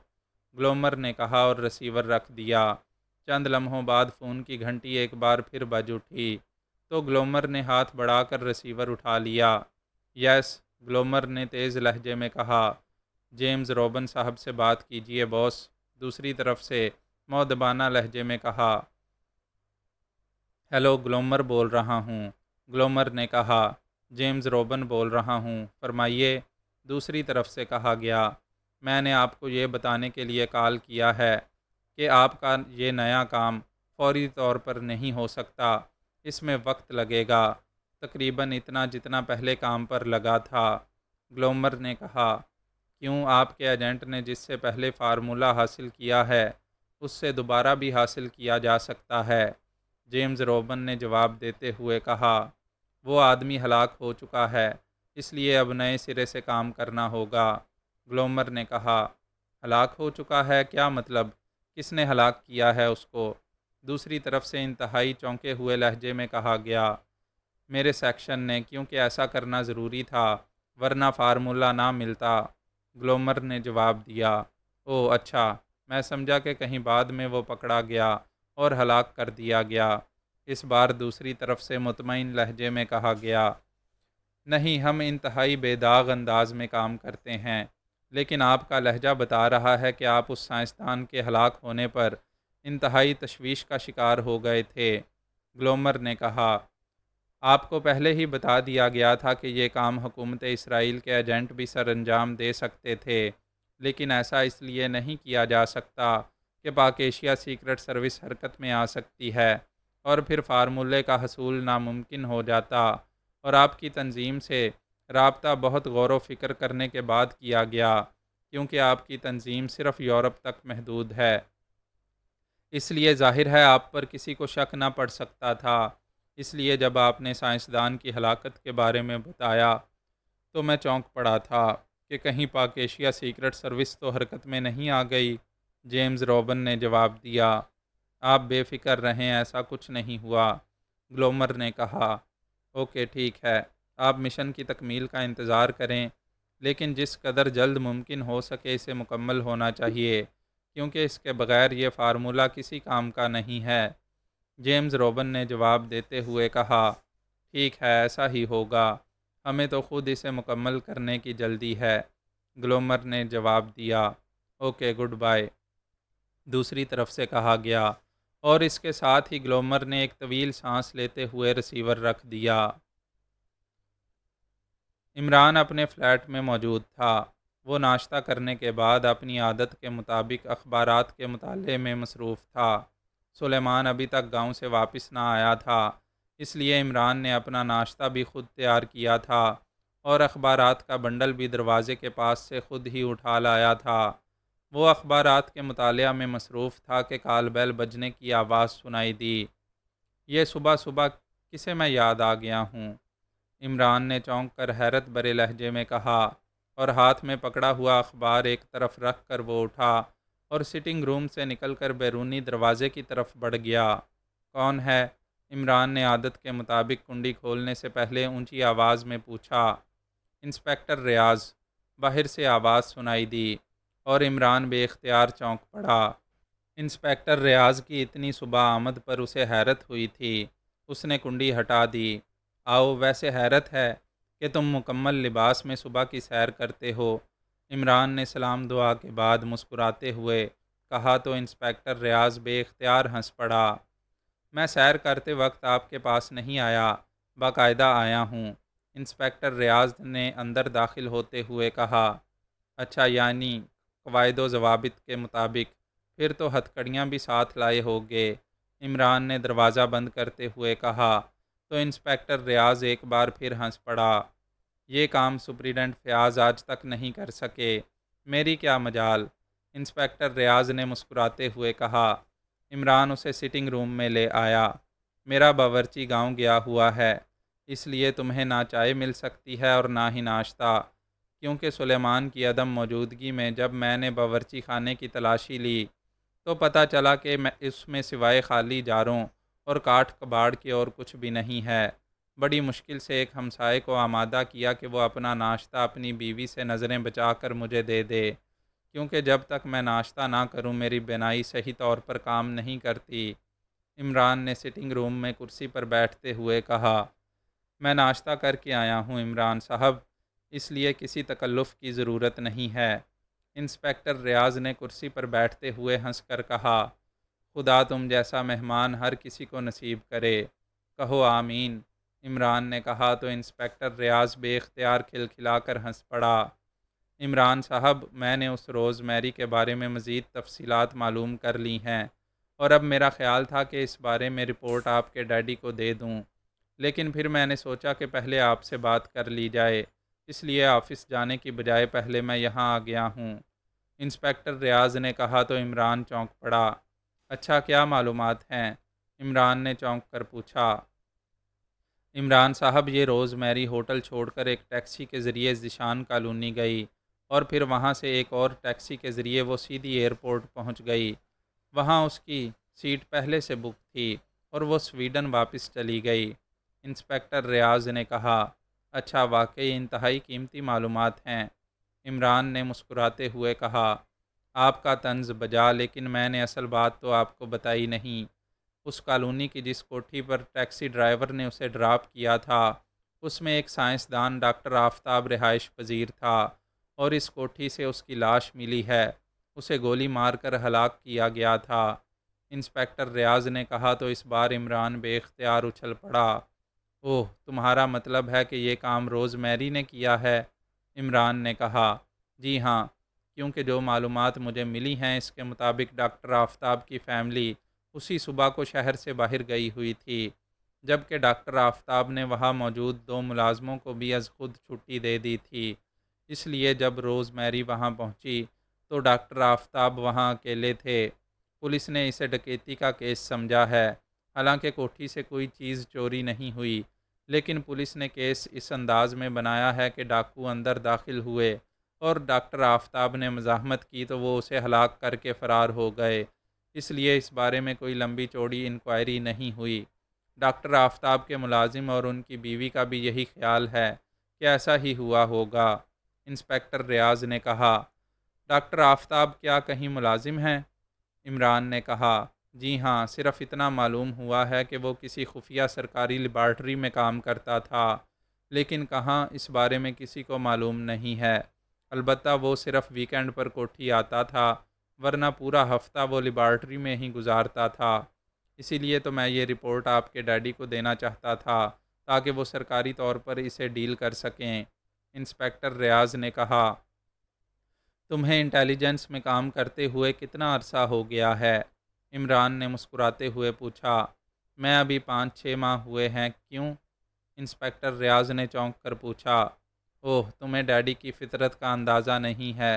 گلومر نے کہا اور ریسیور رکھ دیا۔ چند لمحوں بعد فون کی گھنٹی ایک بار پھر بج اٹھی تو گلومر نے ہاتھ بڑھا کر ریسیور اٹھا لیا۔ یس، گلومر نے تیز لہجے میں کہا۔ جیمز روبن صاحب سے بات کیجیے باس، دوسری طرف سے مؤدبانہ لہجے میں کہا۔ ہیلو، گلومر بول رہا ہوں، گلومر نے کہا۔ جیمز روبن بول رہا ہوں، فرمائیے، دوسری طرف سے کہا گیا۔ میں نے آپ کو یہ بتانے کے لیے کال کیا ہے کہ آپ کا یہ نیا کام فوری طور پر نہیں ہو سکتا، اس میں وقت لگے گا، تقریباً اتنا جتنا پہلے کام پر لگا تھا، گلومر نے کہا۔ کیوں؟ آپ کے ایجنٹ نے جس سے پہلے فارمولہ حاصل کیا ہے اس سے دوبارہ بھی حاصل کیا جا سکتا ہے، جیمز روبن نے جواب دیتے ہوئے کہا۔ وہ آدمی ہلاک ہو چکا ہے، اس لیے اب نئے سرے سے کام کرنا ہوگا، گلومر نے کہا۔ ہلاک ہو چکا ہے؟ کیا مطلب؟ کس نے ہلاک کیا ہے اس کو؟ دوسری طرف سے انتہائی چونکے ہوئے لہجے میں کہا گیا۔ میرے سیکشن نے، کیونکہ ایسا کرنا ضروری تھا ورنہ فارمولہ نہ ملتا، گلومر نے جواب دیا۔ او اچھا، میں سمجھا کہ کہیں بعد میں وہ پکڑا گیا اور ہلاک کر دیا گیا۔ اس بار دوسری طرف سے مطمئن لہجے میں کہا گیا، نہیں، ہم انتہائی بے داغ انداز میں کام کرتے ہیں، لیکن آپ کا لہجہ بتا رہا ہے کہ آپ اس سائنسدان کے ہلاک ہونے پر انتہائی تشویش کا شکار ہو گئے تھے۔ گلومر نے کہا، آپ کو پہلے ہی بتا دیا گیا تھا کہ یہ کام حکومت اسرائیل کے ایجنٹ بھی سر انجام دے سکتے تھے، لیکن ایسا اس لیے نہیں کیا جا سکتا کہ پاک ایشیا سیکرٹ سروس حرکت میں آ سکتی ہے اور پھر فارمولے کا حصول ناممکن ہو جاتا، اور آپ کی تنظیم سے رابطہ بہت غور و فکر کرنے کے بعد کیا گیا، کیونکہ آپ کی تنظیم صرف یورپ تک محدود ہے، اس لیے ظاہر ہے آپ پر کسی کو شک نہ پڑ سکتا تھا۔ اس لیے جب آپ نے سائنسدان کی ہلاکت کے بارے میں بتایا تو میں چونک پڑا تھا کہ کہیں پاک ایشیا سیکرٹ سروس تو حرکت میں نہیں آ گئی۔ جیمز روبن نے جواب دیا، آپ بے فکر رہیں، ایسا کچھ نہیں ہوا۔ گلومر نے کہا، اوکے ٹھیک ہے، آپ مشن کی تکمیل کا انتظار کریں، لیکن جس قدر جلد ممکن ہو سکے اسے مکمل ہونا چاہیے، کیونکہ اس کے بغیر یہ فارمولہ کسی کام کا نہیں ہے۔ جیمز روبن نے جواب دیتے ہوئے کہا، ٹھیک ہے، ایسا ہی ہوگا، ہمیں تو خود اسے مکمل کرنے کی جلدی ہے۔ گلومر نے جواب دیا، اوکے گڈ بائے۔ دوسری طرف سے کہا گیا، اور اس کے ساتھ ہی گلومر نے ایک طویل سانس لیتے ہوئے ریسیور رکھ دیا۔ عمران اپنے فلیٹ میں موجود تھا۔ وہ ناشتہ کرنے کے بعد اپنی عادت کے مطابق اخبارات کے مطالعے میں مصروف تھا۔ سلیمان ابھی تک گاؤں سے واپس نہ آیا تھا، اس لیے عمران نے اپنا ناشتہ بھی خود تیار کیا تھا اور اخبارات کا بنڈل بھی دروازے کے پاس سے خود ہی اٹھا لایا تھا۔ وہ اخبارات کے مطالعہ میں مصروف تھا کہ کال بیل بجنے کی آواز سنائی دی۔ یہ صبح صبح کسے میں یاد آ گیا ہوں؟ عمران نے چونک کر حیرت بھرے لہجے میں کہا، اور ہاتھ میں پکڑا ہوا اخبار ایک طرف رکھ کر وہ اٹھا اور سٹنگ روم سے نکل کر بیرونی دروازے کی طرف بڑھ گیا۔ کون ہے؟ عمران نے عادت کے مطابق کنڈی کھولنے سے پہلے اونچی آواز میں پوچھا۔ انسپکٹر ریاض، باہر سے آواز سنائی دی اور عمران بے اختیار چونک پڑا۔ انسپکٹر ریاض کی اتنی صبح آمد پر اسے حیرت ہوئی تھی۔ اس نے کنڈی ہٹا دی۔ آؤ، ویسے حیرت ہے کہ تم مکمل لباس میں صبح کی سیر کرتے ہو۔ عمران نے سلام دعا کے بعد مسکراتے ہوئے کہا تو انسپکٹر ریاض بے اختیار ہنس پڑا۔ میں سیر کرتے وقت آپ کے پاس نہیں آیا، باقاعدہ آیا ہوں، انسپکٹر ریاض نے اندر داخل ہوتے ہوئے کہا۔ اچھا، یعنی قواعد و ضوابط کے مطابق، پھر تو ہتھ کڑیاں بھی ساتھ لائے ہوگے، عمران نے دروازہ بند کرتے ہوئے کہا تو انسپکٹر ریاض ایک بار پھر ہنس پڑا۔ یہ کام سپرنٹنڈنٹ فیاض آج تک نہیں کر سکے، میری کیا مجال، انسپکٹر ریاض نے مسکراتے ہوئے کہا۔ عمران اسے سٹنگ روم میں لے آیا۔ میرا باورچی گاؤں گیا ہوا ہے، اس لیے تمہیں نہ چائے مل سکتی ہے اور نہ ہی ناشتہ، کیونکہ سلیمان کی عدم موجودگی میں جب میں نے باورچی خانے کی تلاشی لی تو پتہ چلا کہ اس میں سوائے خالی جاروں اور کاٹھ کباڑ کے اور کچھ بھی نہیں ہے۔ بڑی مشکل سے ایک ہمسائے کو آمادہ کیا کہ وہ اپنا ناشتہ اپنی بیوی سے نظریں بچا کر مجھے دے دے، کیونکہ جب تک میں ناشتہ نہ کروں میری بینائی صحیح طور پر کام نہیں کرتی۔ عمران نے سٹنگ روم میں کرسی پر بیٹھتے ہوئے کہا، میں ناشتہ کر کے آیا ہوں عمران صاحب، اس لیے کسی تکلف کی ضرورت نہیں ہے۔ انسپکٹر ریاض نے کرسی پر بیٹھتے ہوئے ہنس کر کہا، خدا تم جیسا مہمان ہر کسی کو نصیب کرے، کہو آمین۔ عمران نے کہا تو انسپکٹر ریاض بے اختیار کھلکھلا کر ہنس پڑا۔ عمران صاحب، میں نے اس روز میری کے بارے میں مزید تفصیلات معلوم کر لی ہیں، اور اب میرا خیال تھا کہ اس بارے میں رپورٹ آپ کے ڈیڈی کو دے دوں، لیکن پھر میں نے سوچا کہ پہلے آپ سے بات کر لی جائے، اس لیے آفس جانے کی بجائے پہلے میں یہاں آ گیا ہوں۔ انسپکٹر ریاض نے کہا تو عمران چونک پڑا۔ اچھا، کیا معلومات ہیں؟ عمران نے چونک کر پوچھا۔ عمران صاحب، یہ روز میری ہوٹل چھوڑ کر ایک ٹیکسی کے ذریعے ذیشان کالونی گئی، اور پھر وہاں سے ایک اور ٹیکسی کے ذریعے وہ سیدھی ایئرپورٹ پہنچ گئی۔ وہاں اس کی سیٹ پہلے سے بک تھی اور وہ سویڈن واپس چلی گئی۔ انسپکٹر ریاض نے کہا، اچھا، واقعی انتہائی قیمتی معلومات ہیں۔ عمران نے مسکراتے ہوئے کہا، آپ کا طنز بجا، لیکن میں نے اصل بات تو آپ کو بتائی نہیں۔ اس کالونی کی جس کوٹھی پر ٹیکسی ڈرائیور نے اسے ڈراپ کیا تھا، اس میں ایک سائنسدان ڈاکٹر آفتاب رہائش پذیر تھا، اور اس کوٹھی سے اس کی لاش ملی ہے۔ اسے گولی مار کر ہلاک کیا گیا تھا۔ انسپکٹر ریاض نے کہا تو اس بار عمران بے اختیار اچھل پڑا۔ اوہ، تمہارا مطلب ہے کہ یہ کام روز میری نے کیا ہے؟ عمران نے کہا۔ جی ہاں، کیونکہ جو معلومات مجھے ملی ہیں اس کے مطابق ڈاکٹر آفتاب کی فیملی اسی صبح کو شہر سے باہر گئی ہوئی تھی، جبکہ ڈاکٹر آفتاب نے وہاں موجود 2 ملازموں کو بھی از خود چھٹی دے دی تھی۔ اس لیے جب روز میری وہاں پہنچی تو ڈاکٹر آفتاب وہاں اکیلے تھے۔ پولیس نے اسے ڈکیتی کا کیس سمجھا ہے، حالانکہ کوٹھی سے کوئی چیز چوری نہیں ہوئی، لیکن پولیس نے کیس اس انداز میں بنایا ہے کہ ڈاکو اندر داخل ہوئے اور ڈاکٹر آفتاب نے مزاحمت کی تو وہ اسے ہلاک کر کے فرار ہو گئے۔ اس لیے اس بارے میں کوئی لمبی چوڑی انکوائری نہیں ہوئی۔ ڈاکٹر آفتاب کے ملازم اور ان کی بیوی کا بھی یہی خیال ہے کہ ایسا ہی ہوا ہوگا۔ انسپکٹر ریاض نے کہا۔ ڈاکٹر آفتاب کیا کہیں ملازم ہیں؟ عمران نے کہا۔ جی ہاں، صرف اتنا معلوم ہوا ہے کہ وہ کسی خفیہ سرکاری لیبارٹری میں کام کرتا تھا، لیکن کہاں اس بارے میں کسی کو معلوم نہیں ہے۔ البتہ وہ صرف ویکینڈ پر کوٹھی آتا تھا، ورنہ پورا ہفتہ وہ لیبارٹری میں ہی گزارتا تھا۔ اسی لیے تو میں یہ رپورٹ آپ کے ڈیڈی کو دینا چاہتا تھا تاکہ وہ سرکاری طور پر اسے ڈیل کر سکیں۔ انسپکٹر ریاض نے کہا۔ تمہیں انٹیلیجنس میں کام کرتے ہوئے کتنا عرصہ ہو گیا ہے؟ عمران نے مسکراتے ہوئے پوچھا۔ میں ابھی 5-6 ماہ ہوئے ہیں۔ کیوں؟ انسپکٹر ریاض نے چونک کر پوچھا۔ اوہ، تمہیں ڈیڈی کی فطرت کا اندازہ نہیں ہے۔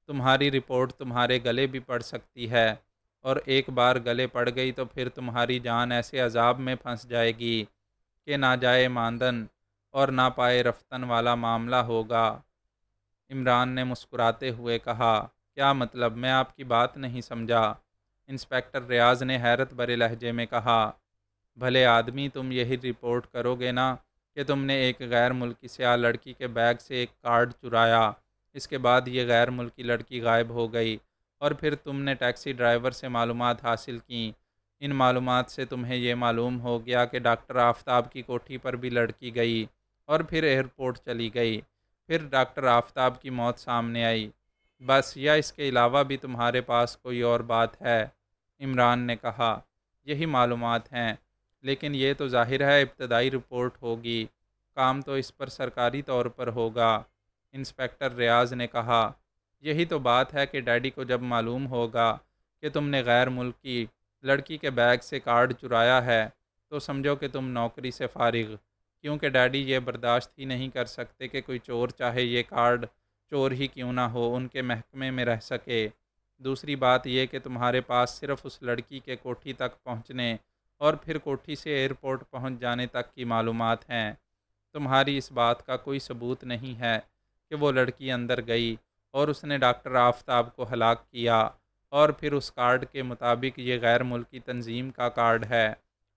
تمہاری رپورٹ تمہارے گلے بھی پڑ سکتی ہے، اور ایک بار گلے پڑ گئی تو پھر تمہاری جان ایسے عذاب میں پھنس جائے گی کہ نہ جائے ماندن اور نہ پائے رفتن والا معاملہ ہوگا۔ عمران نے مسکراتے ہوئے کہا۔ کیا مطلب؟ میں آپ کی بات نہیں سمجھا۔ انسپکٹر ریاض نے حیرت بھرے لہجے میں کہا۔ بھلے آدمی، تم یہی رپورٹ کرو گے نا کہ تم نے ایک غیر ملکی سیاہ لڑکی کے بیگ سے ایک کارڈ چرایا، اس کے بعد یہ غیر ملکی لڑکی غائب ہو گئی، اور پھر تم نے ٹیکسی ڈرائیور سے معلومات حاصل کیں۔ ان معلومات سے تمہیں یہ معلوم ہو گیا کہ ڈاکٹر آفتاب کی کوٹھی پر بھی لڑکی گئی اور پھر ایئرپورٹ چلی گئی، پھر ڈاکٹر آفتاب کی موت سامنے آئی۔ بس، یا اس کے علاوہ بھی تمہارے پاس کوئی اور بات ہے؟ عمران نے کہا۔ یہی معلومات ہیں، لیکن یہ تو ظاہر ہے ابتدائی رپورٹ ہوگی، کام تو اس پر سرکاری طور پر ہوگا۔ انسپکٹر ریاض نے کہا۔ یہی تو بات ہے کہ ڈیڈی کو جب معلوم ہوگا کہ تم نے غیر ملکی لڑکی کے بیگ سے کارڈ چرایا ہے تو سمجھو کہ تم نوکری سے فارغ، کیونکہ ڈیڈی یہ برداشت ہی نہیں کر سکتے کہ کوئی چور، چاہے یہ کارڈ چور ہی کیوں نہ ہو، ان کے محکمے میں رہ سکے۔ دوسری بات یہ کہ تمہارے پاس صرف اس لڑکی کے کوٹھی تک پہنچنے اور پھر کوٹھی سے ایئرپورٹ پہنچ جانے تک کی معلومات ہیں۔ تمہاری اس بات کا کوئی ثبوت نہیں ہے کہ وہ لڑکی اندر گئی اور اس نے ڈاکٹر آفتاب کو ہلاک کیا، اور پھر اس کارڈ کے مطابق یہ غیر ملکی تنظیم کا کارڈ ہے،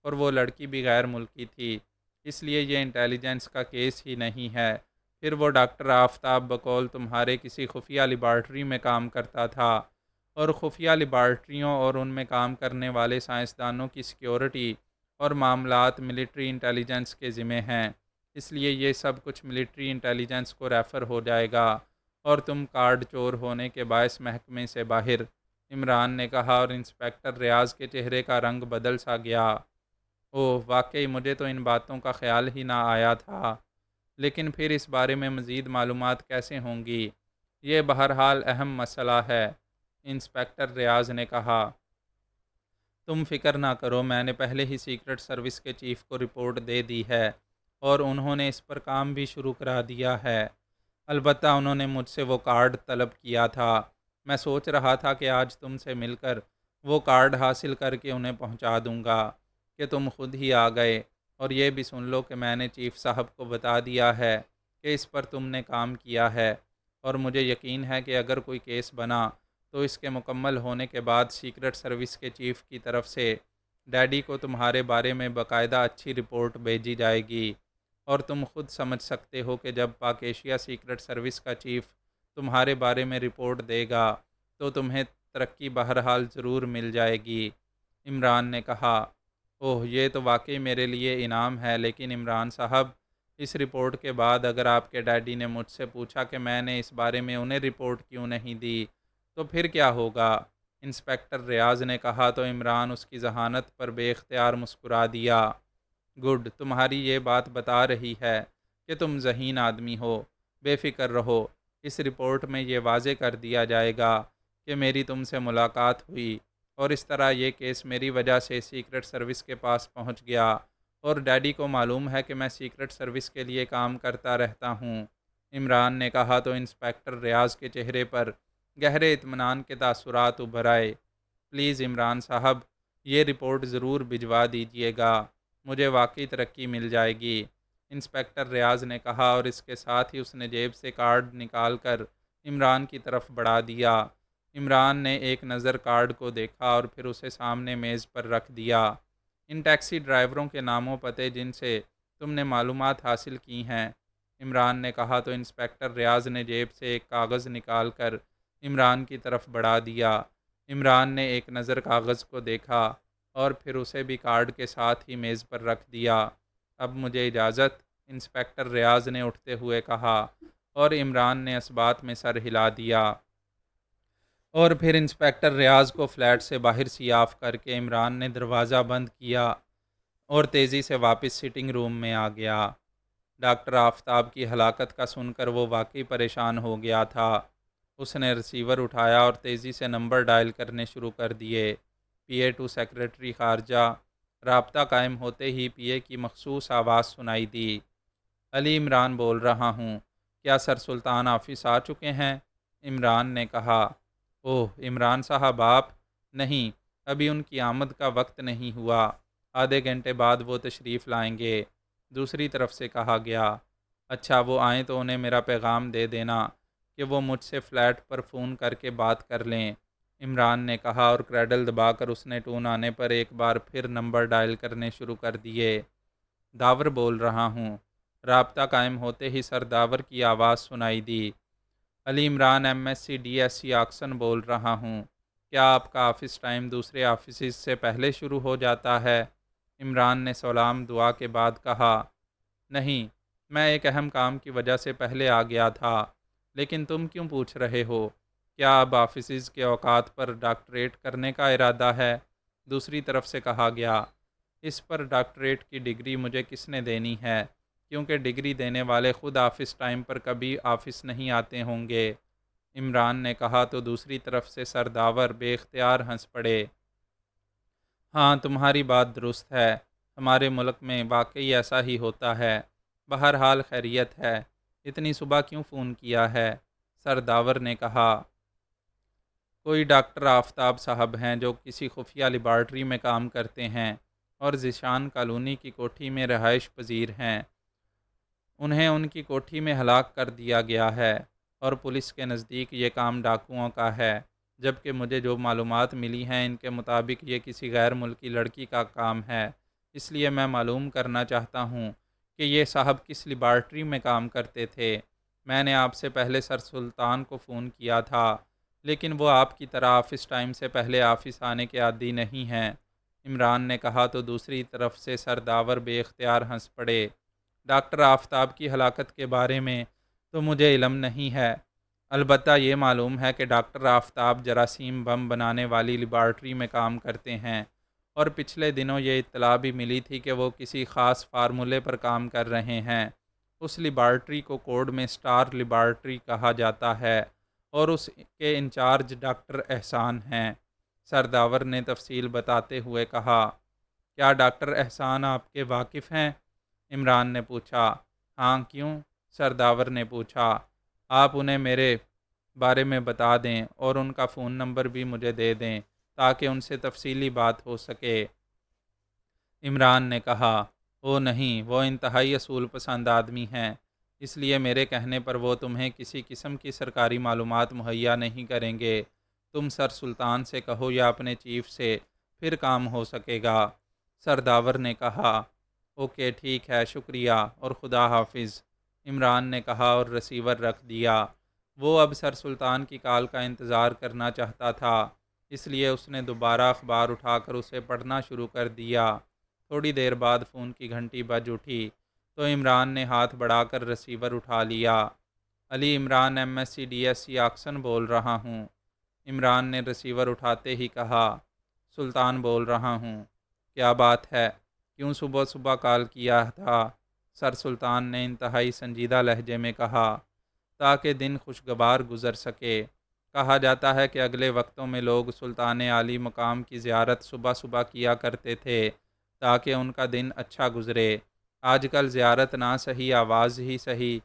اور وہ لڑکی بھی غیر ملکی تھی، اس لیے یہ انٹیلیجنس کا کیس ہی نہیں ہے۔ پھر وہ ڈاکٹر آفتاب بقول تمہارے کسی خفیہ لیبارٹری میں کام کرتا تھا، اور خفیہ لیبارٹریوں اور ان میں کام کرنے والے سائنسدانوں کی سیکیورٹی اور معاملات ملٹری انٹیلیجنس کے ذمے ہیں، اس لیے یہ سب کچھ ملٹری انٹیلیجنس کو ریفر ہو جائے گا، اور تم کارڈ چور ہونے کے باعث محکمے سے باہر۔ عمران نے کہا، اور انسپکٹر ریاض کے چہرے کا رنگ بدل سا گیا۔ اوہ، واقعی مجھے تو ان باتوں کا خیال ہی نہ آیا تھا، لیکن پھر اس بارے میں مزید معلومات کیسے ہوں گی؟ یہ بہرحال اہم مسئلہ ہے، انسپکٹر ریاض نے کہا۔ تم فکر نہ کرو، میں نے پہلے ہی سیکرٹ سروس کے چیف کو رپورٹ دے دی ہے، اور انہوں نے اس پر کام بھی شروع کرا دیا ہے۔ البتہ انہوں نے مجھ سے وہ کارڈ طلب کیا تھا۔ میں سوچ رہا تھا کہ آج تم سے مل کر وہ کارڈ حاصل کر کے انہیں پہنچا دوں گا کہ تم خود ہی آ گئے، اور یہ بھی سن لو کہ میں نے چیف صاحب کو بتا دیا ہے کہ اس پر تم نے کام کیا ہے، اور مجھے یقین ہے کہ اگر کوئی کیس بنا تو اس کے مکمل ہونے کے بعد سیکرٹ سروس کے چیف کی طرف سے ڈیڈی کو تمہارے بارے میں باقاعدہ اچھی رپورٹ بھیجی جائے گی، اور تم خود سمجھ سکتے ہو کہ جب پاک ایشیا سیکرٹ سروس کا چیف تمہارے بارے میں رپورٹ دے گا تو تمہیں ترقی بہرحال ضرور مل جائے گی۔ عمران نے کہا، اوہ یہ تو واقعی میرے لیے انعام ہے، لیکن عمران صاحب، اس رپورٹ کے بعد اگر آپ کے ڈیڈی نے مجھ سے پوچھا کہ میں نے اس بارے میں انہیں رپورٹ کیوں نہیں دی تو پھر کیا ہوگا؟ انسپکٹر ریاض نے کہا تو عمران اس کی ذہانت پر بے اختیار مسکرا دیا۔ گڈ، تمہاری یہ بات بتا رہی ہے کہ تم ذہین آدمی ہو۔ بے فکر رہو، اس رپورٹ میں یہ واضح کر دیا جائے گا کہ میری تم سے ملاقات ہوئی، اور اس طرح یہ کیس میری وجہ سے سیکرٹ سروس کے پاس پہنچ گیا، اور ڈیڈی کو معلوم ہے کہ میں سیکرٹ سروس کے لیے کام کرتا رہتا ہوں۔ عمران نے کہا تو انسپکٹر ریاض کے چہرے پر گہرے اطمینان کے تاثرات ابھر آئے۔ پلیز عمران صاحب، یہ رپورٹ ضرور بھجوا دیجیے گا، مجھے واقعی ترقی مل جائے گی۔ انسپکٹر ریاض نے کہا، اور اس کے ساتھ ہی اس نے جیب سے کارڈ نکال کر عمران کی طرف بڑھا دیا۔ عمران نے ایک نظر کارڈ کو دیکھا اور پھر اسے سامنے میز پر رکھ دیا۔ ان ٹیکسی ڈرائیوروں کے نام و پتے جن سے تم نے معلومات حاصل کی ہیں، عمران نے کہا تو انسپکٹر ریاض نے جیب سے ایک کاغذ نکال کر عمران کی طرف بڑھا دیا۔ عمران نے ایک نظر کاغذ کو دیکھا اور پھر اسے بھی کارڈ کے ساتھ ہی میز پر رکھ دیا۔ اب مجھے اجازت، انسپکٹر ریاض نے اٹھتے ہوئے کہا، اور عمران نے اس بات میں سر ہلا دیا۔ اور پھر انسپکٹر ریاض کو فلیٹ سے باہر صیاف کر کے عمران نے دروازہ بند کیا اور تیزی سے واپس سٹنگ روم میں آ گیا۔ ڈاکٹر آفتاب کی ہلاکت کا سن کر وہ واقعی پریشان ہو گیا تھا۔ اس نے ریسیور اٹھایا اور تیزی سے نمبر ڈائل کرنے شروع کر دیے۔ پی اے ٹو سیکرٹری خارجہ۔ رابطہ قائم ہوتے ہی پی اے کی مخصوص آواز سنائی دی، علی عمران بول رہا ہوں، کیا سر سلطان آفس آ چکے ہیں؟ عمران نے کہا، اوہ عمران صاحب آپ؟ نہیں، ابھی ان کی آمد کا وقت نہیں ہوا، آدھے گھنٹے بعد وہ تشریف لائیں گے۔ دوسری طرف سے کہا گیا، اچھا وہ آئیں تو انہیں میرا پیغام دے دینا کہ وہ مجھ سے فلیٹ پر فون کر کے بات کر لیں۔ عمران نے کہا اور کریڈل دبا کر اس نے ٹون آنے پر ایک بار پھر نمبر ڈائل کرنے شروع کر دیے۔ داور بول رہا ہوں۔ رابطہ قائم ہوتے ہی سر داور کی آواز سنائی دی، Ali Imran M S C D S C آکسن بول رہا ہوں، کیا آپ کا آفس ٹائم دوسرے آفیسز سے پہلے شروع ہو جاتا ہے؟ عمران نے سلام دعا کے بعد کہا، نہیں، میں ایک اہم کام کی وجہ سے پہلے آ گیا تھا، لیکن تم کیوں پوچھ رہے ہو؟ کیا اب آفیسز کے اوقات پر ڈاکٹریٹ کرنے کا ارادہ ہے؟ دوسری طرف سے کہا گیا، اس پر ڈاکٹریٹ کی ڈگری مجھے کس نے دینی ہے، کیونکہ ڈگری دینے والے خود آفس ٹائم پر کبھی آفس نہیں آتے ہوں گے۔ عمران نے کہا تو دوسری طرف سے سر داور بے اختیار ہنس پڑے۔ ہاں تمہاری بات درست ہے، ہمارے ملک میں واقعی ایسا ہی ہوتا ہے۔ بہرحال خیریت ہے، اتنی صبح کیوں فون کیا ہے؟ سر داور نے کہا، کوئی ڈاکٹر آفتاب صاحب ہیں جو کسی خفیہ لیبارٹری میں کام کرتے ہیں اور ذیشان کالونی کی کوٹھی میں رہائش پذیر ہیں۔ انہیں ان کی کوٹھی میں ہلاک کر دیا گیا ہے، اور پولیس کے نزدیک یہ کام ڈاکوؤں کا ہے، جبکہ مجھے جو معلومات ملی ہیں ان کے مطابق یہ کسی غیر ملکی لڑکی کا کام ہے۔ اس لیے میں معلوم کرنا چاہتا ہوں کہ یہ صاحب کس لیبارٹری میں کام کرتے تھے۔ میں نے آپ سے پہلے سر سلطان کو فون کیا تھا، لیکن وہ آپ کی طرح آفس ٹائم سے پہلے آفس آنے کے عادی نہیں ہیں۔ عمران نے کہا تو دوسری طرف سے سر داور بے اختیار ہنس پڑے۔ ڈاکٹر آفتاب کی ہلاکت کے بارے میں تو مجھے علم نہیں ہے، البتہ یہ معلوم ہے کہ ڈاکٹر آفتاب جراثیم بم بنانے والی لیبارٹری میں کام کرتے ہیں، اور پچھلے دنوں یہ اطلاع بھی ملی تھی کہ وہ کسی خاص فارمولے پر کام کر رہے ہیں۔ اس لیبارٹری کو کوڈ میں اسٹار لیبارٹری کہا جاتا ہے، اور اس کے انچارج ڈاکٹر احسان ہیں۔ سر داور نے تفصیل بتاتے ہوئے کہا، کیا ڈاکٹر احسان آپ کے واقف ہیں؟ عمران نے پوچھا۔ ہاں کیوں؟ سر داور نے پوچھا۔ آپ انہیں میرے بارے میں بتا دیں اور ان کا فون نمبر بھی مجھے دے دیں تاکہ ان سے تفصیلی بات ہو سکے۔ عمران نے کہا، او نہیں، وہ انتہائی اصول پسند آدمی ہیں، اس لیے میرے کہنے پر وہ تمہیں کسی قسم کی سرکاری معلومات مہیا نہیں کریں گے۔ تم سر سلطان سے کہو یا اپنے چیف سے، پھر کام ہو سکے گا۔ سر داور نے کہا، اوکے ٹھیک ہے، شکریہ اور خدا حافظ۔ عمران نے کہا اور ریسیور رکھ دیا۔ وہ اب سر سلطان کی کال کا انتظار کرنا چاہتا تھا، اس لیے اس نے دوبارہ اخبار اٹھا کر اسے پڑھنا شروع کر دیا۔ تھوڑی دیر بعد فون کی گھنٹی بج اٹھی تو عمران نے ہاتھ بڑھا کر ریسیور اٹھا لیا۔ علی عمران MSc DSc آکسن بول رہا ہوں۔ عمران نے ریسیور اٹھاتے ہی کہا۔ سلطان بول رہا ہوں۔ کیا بات ہے؟ کیوں صبح صبح کال کیا تھا؟ سر سلطان نے انتہائی سنجیدہ لہجے میں کہا۔ تاکہ دن خوشگوار گزر سکے۔ کہا جاتا ہے کہ اگلے وقتوں میں لوگ سلطان عالی مقام کی زیارت صبح صبح کیا کرتے تھے تاکہ ان کا دن اچھا گزرے۔ آج کل زیارت نہ صحیح، آواز ہی صحیح،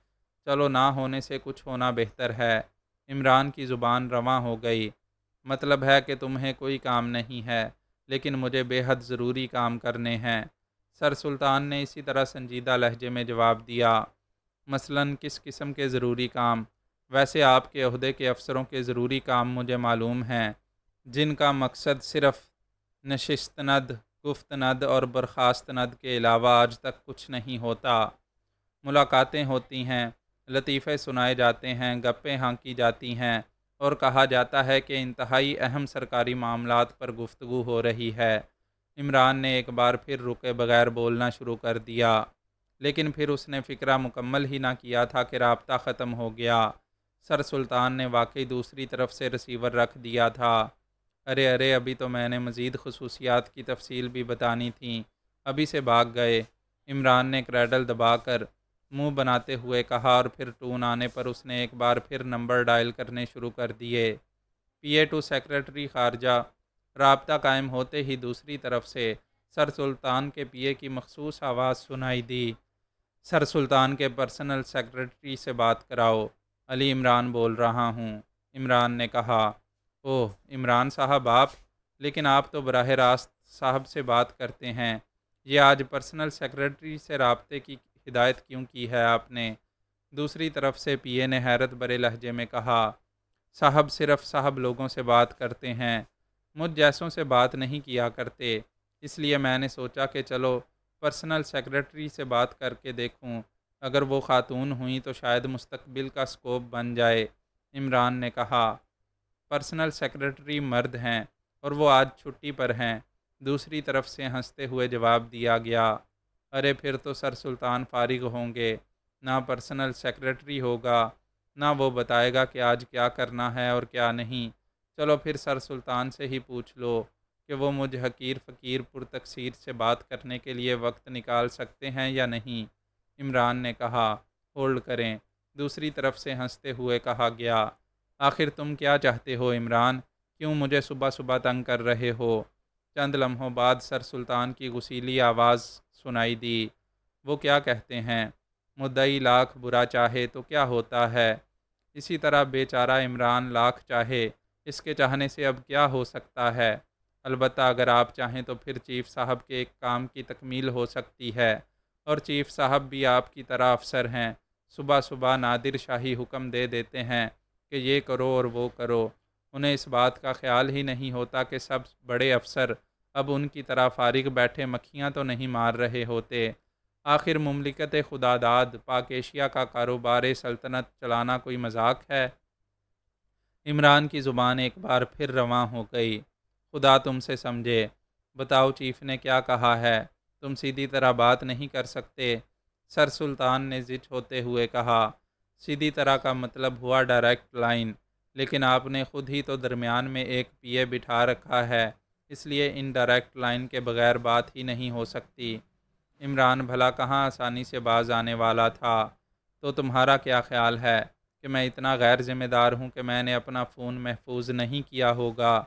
چلو نہ ہونے سے کچھ ہونا بہتر ہے۔ عمران کی زبان رواں ہو گئی۔ مطلب ہے کہ تمہیں کوئی کام نہیں ہے، لیکن مجھے بے حد ضروری کام کرنے ہیں۔ سر سلطان نے اسی طرح سنجیدہ لہجے میں جواب دیا۔ مثلاً کس قسم کے ضروری کام؟ ویسے آپ کے عہدے کے افسروں کے ضروری کام مجھے معلوم ہیں، جن کا مقصد صرف نشست ند، گفت ند اور برخاست ند کے علاوہ آج تک کچھ نہیں ہوتا۔ ملاقاتیں ہوتی ہیں، لطیفے سنائے جاتے ہیں، گپیں ہانکی جاتی ہیں اور کہا جاتا ہے کہ انتہائی اہم سرکاری معاملات پر گفتگو ہو رہی ہے۔ عمران نے ایک بار پھر رکے بغیر بولنا شروع کر دیا، لیکن پھر اس نے فکرہ مکمل ہی نہ کیا تھا کہ رابطہ ختم ہو گیا۔ سر سلطان نے واقعی دوسری طرف سے ریسیور رکھ دیا تھا۔ ارے ارے، ابھی تو میں نے مزید خصوصیات کی تفصیل بھی بتانی تھی، ابھی سے بھاگ گئے۔ عمران نے کریڈل دبا کر منہ بناتے ہوئے کہا اور پھر ٹون آنے پر اس نے ایک بار پھر نمبر ڈائل کرنے شروع کر دیے۔ PA ٹو سیکرٹری خارجہ۔ رابطہ قائم ہوتے ہی دوسری طرف سے سر سلطان کے PA کی مخصوص آواز سنائی دی۔ سر سلطان کے پرسنل سیکرٹری سے بات کراؤ۔ علی عمران بول رہا ہوں۔ عمران نے کہا۔ اوہ عمران صاحب آپ، لیکن آپ تو براہ راست صاحب سے بات کرتے ہیں، یہ آج پرسنل سیکرٹری سے رابطے کی ہدایت کیوں کی ہے آپ نے؟ دوسری طرف سے PA نے حیرت بھرے لہجے میں کہا۔ صاحب صرف صاحب لوگوں سے بات کرتے ہیں، مجھ جیسوں سے بات نہیں کیا کرتے، اس لیے میں نے سوچا کہ چلو پرسنل سیکرٹری سے بات کر کے دیکھوں، اگر وہ خاتون ہوئیں تو شاید مستقبل کا سکوپ بن جائے۔ عمران نے کہا۔ پرسنل سیکرٹری مرد ہیں اور وہ آج چھٹی پر ہیں، دوسری طرف سے ہنستے ہوئے جواب دیا گیا۔ ارے پھر تو سر سلطان فارغ ہوں گے، نہ پرسنل سیکرٹری ہوگا، نہ وہ بتائے گا کہ آج کیا کرنا ہے اور کیا نہیں۔ چلو پھر سر سلطان سے ہی پوچھ لو کہ وہ مجھ حقیر فقیر پرتقصیر سے بات کرنے کے لیے وقت نکال سکتے ہیں یا نہیں۔ عمران نے کہا۔ ہولڈ کریں، دوسری طرف سے ہنستے ہوئے کہا گیا۔ آخر تم کیا چاہتے ہو عمران؟ کیوں مجھے صبح صبح تنگ کر رہے ہو؟ چند لمحوں بعد سر سلطان کی غسیلی آواز سنائی دی۔ وہ کیا کہتے ہیں، مدعی لاکھ برا چاہے تو کیا ہوتا ہے، اسی طرح بیچارہ عمران لاکھ چاہے، اس کے چاہنے سے اب کیا ہو سکتا ہے؟ البتہ اگر آپ چاہیں تو پھر چیف صاحب کے ایک کام کی تکمیل ہو سکتی ہے، اور چیف صاحب بھی آپ کی طرح افسر ہیں، صبح صبح نادر شاہی حکم دے دیتے ہیں کہ یہ کرو اور وہ کرو، انہیں اس بات کا خیال ہی نہیں ہوتا کہ سب بڑے افسر اب ان کی طرح فارغ بیٹھے مکھیاں تو نہیں مار رہے ہوتے۔ آخر مملکت خداداد پاک ایشیا کا کاروبار سلطنت چلانا کوئی مذاق ہے؟ عمران کی زبان ایک بار پھر رواں ہو گئی۔ خدا تم سے سمجھے، بتاؤ چیف نے کیا کہا ہے، تم سیدھی طرح بات نہیں کر سکتے؟ سر سلطان نے زچ ہوتے ہوئے کہا۔ سیدھی طرح کا مطلب ہوا ڈائریکٹ لائن، لیکن آپ نے خود ہی تو درمیان میں ایک PA بٹھا رکھا ہے، اس لیے ان ڈائریکٹ لائن کے بغیر بات ہی نہیں ہو سکتی۔ عمران بھلا کہاں آسانی سے باز آنے والا تھا۔ تو تمہارا کیا خیال ہے کہ میں اتنا غیر ذمہ دار ہوں کہ میں نے اپنا فون محفوظ نہیں کیا ہوگا؟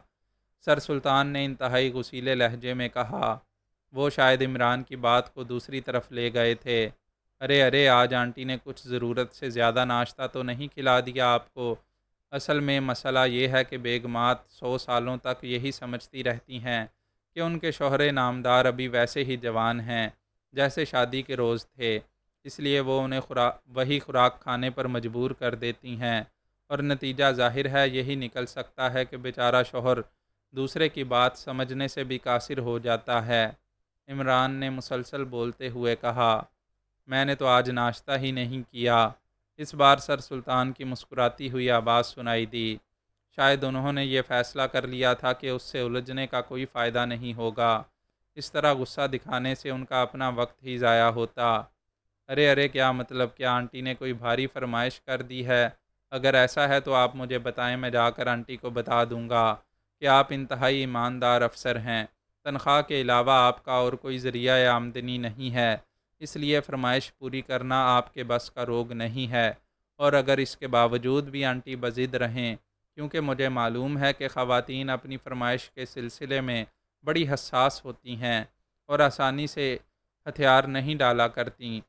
سر سلطان نے انتہائی غصیلے لہجے میں کہا۔ وہ شاید عمران کی بات کو دوسری طرف لے گئے تھے۔ ارے ارے، آج آنٹی نے کچھ ضرورت سے زیادہ ناشتہ تو نہیں کھلا دیا آپ کو؟ اصل میں مسئلہ یہ ہے کہ بیگمات 100 سالوں تک یہی سمجھتی رہتی ہیں کہ ان کے شوہر نامدار ابھی ویسے ہی جوان ہیں جیسے شادی کے روز تھے، اس لیے وہ انہیں وہی خوراک کھانے پر مجبور کر دیتی ہیں، اور نتیجہ ظاہر ہے یہی نکل سکتا ہے کہ بیچارہ شوہر دوسرے کی بات سمجھنے سے بھی قاصر ہو جاتا ہے۔ عمران نے مسلسل بولتے ہوئے کہا۔ میں نے تو آج ناشتہ ہی نہیں کیا، اس بار سر سلطان کی مسکراتی ہوئی آواز سنائی دی۔ شاید انہوں نے یہ فیصلہ کر لیا تھا کہ اس سے الجھنے کا کوئی فائدہ نہیں ہوگا، اس طرح غصہ دکھانے سے ان کا اپنا وقت ہی ضائع ہوتا۔ ارے ارے، کیا مطلب؟ کیا آنٹی نے کوئی بھاری فرمائش کر دی ہے؟ اگر ایسا ہے تو آپ مجھے بتائیں، میں جا کر آنٹی کو بتا دوں گا کہ آپ انتہائی ایماندار افسر ہیں، تنخواہ کے علاوہ آپ کا اور کوئی ذریعہ آمدنی نہیں ہے، اس لیے فرمائش پوری کرنا آپ کے بس کا روگ نہیں ہے۔ اور اگر اس کے باوجود بھی آنٹی بضد رہیں، کیونکہ مجھے معلوم ہے کہ خواتین اپنی فرمائش کے سلسلے میں بڑی حساس ہوتی ہیں اور آسانی سے ہتھیار نہیں ڈالا کرتیں۔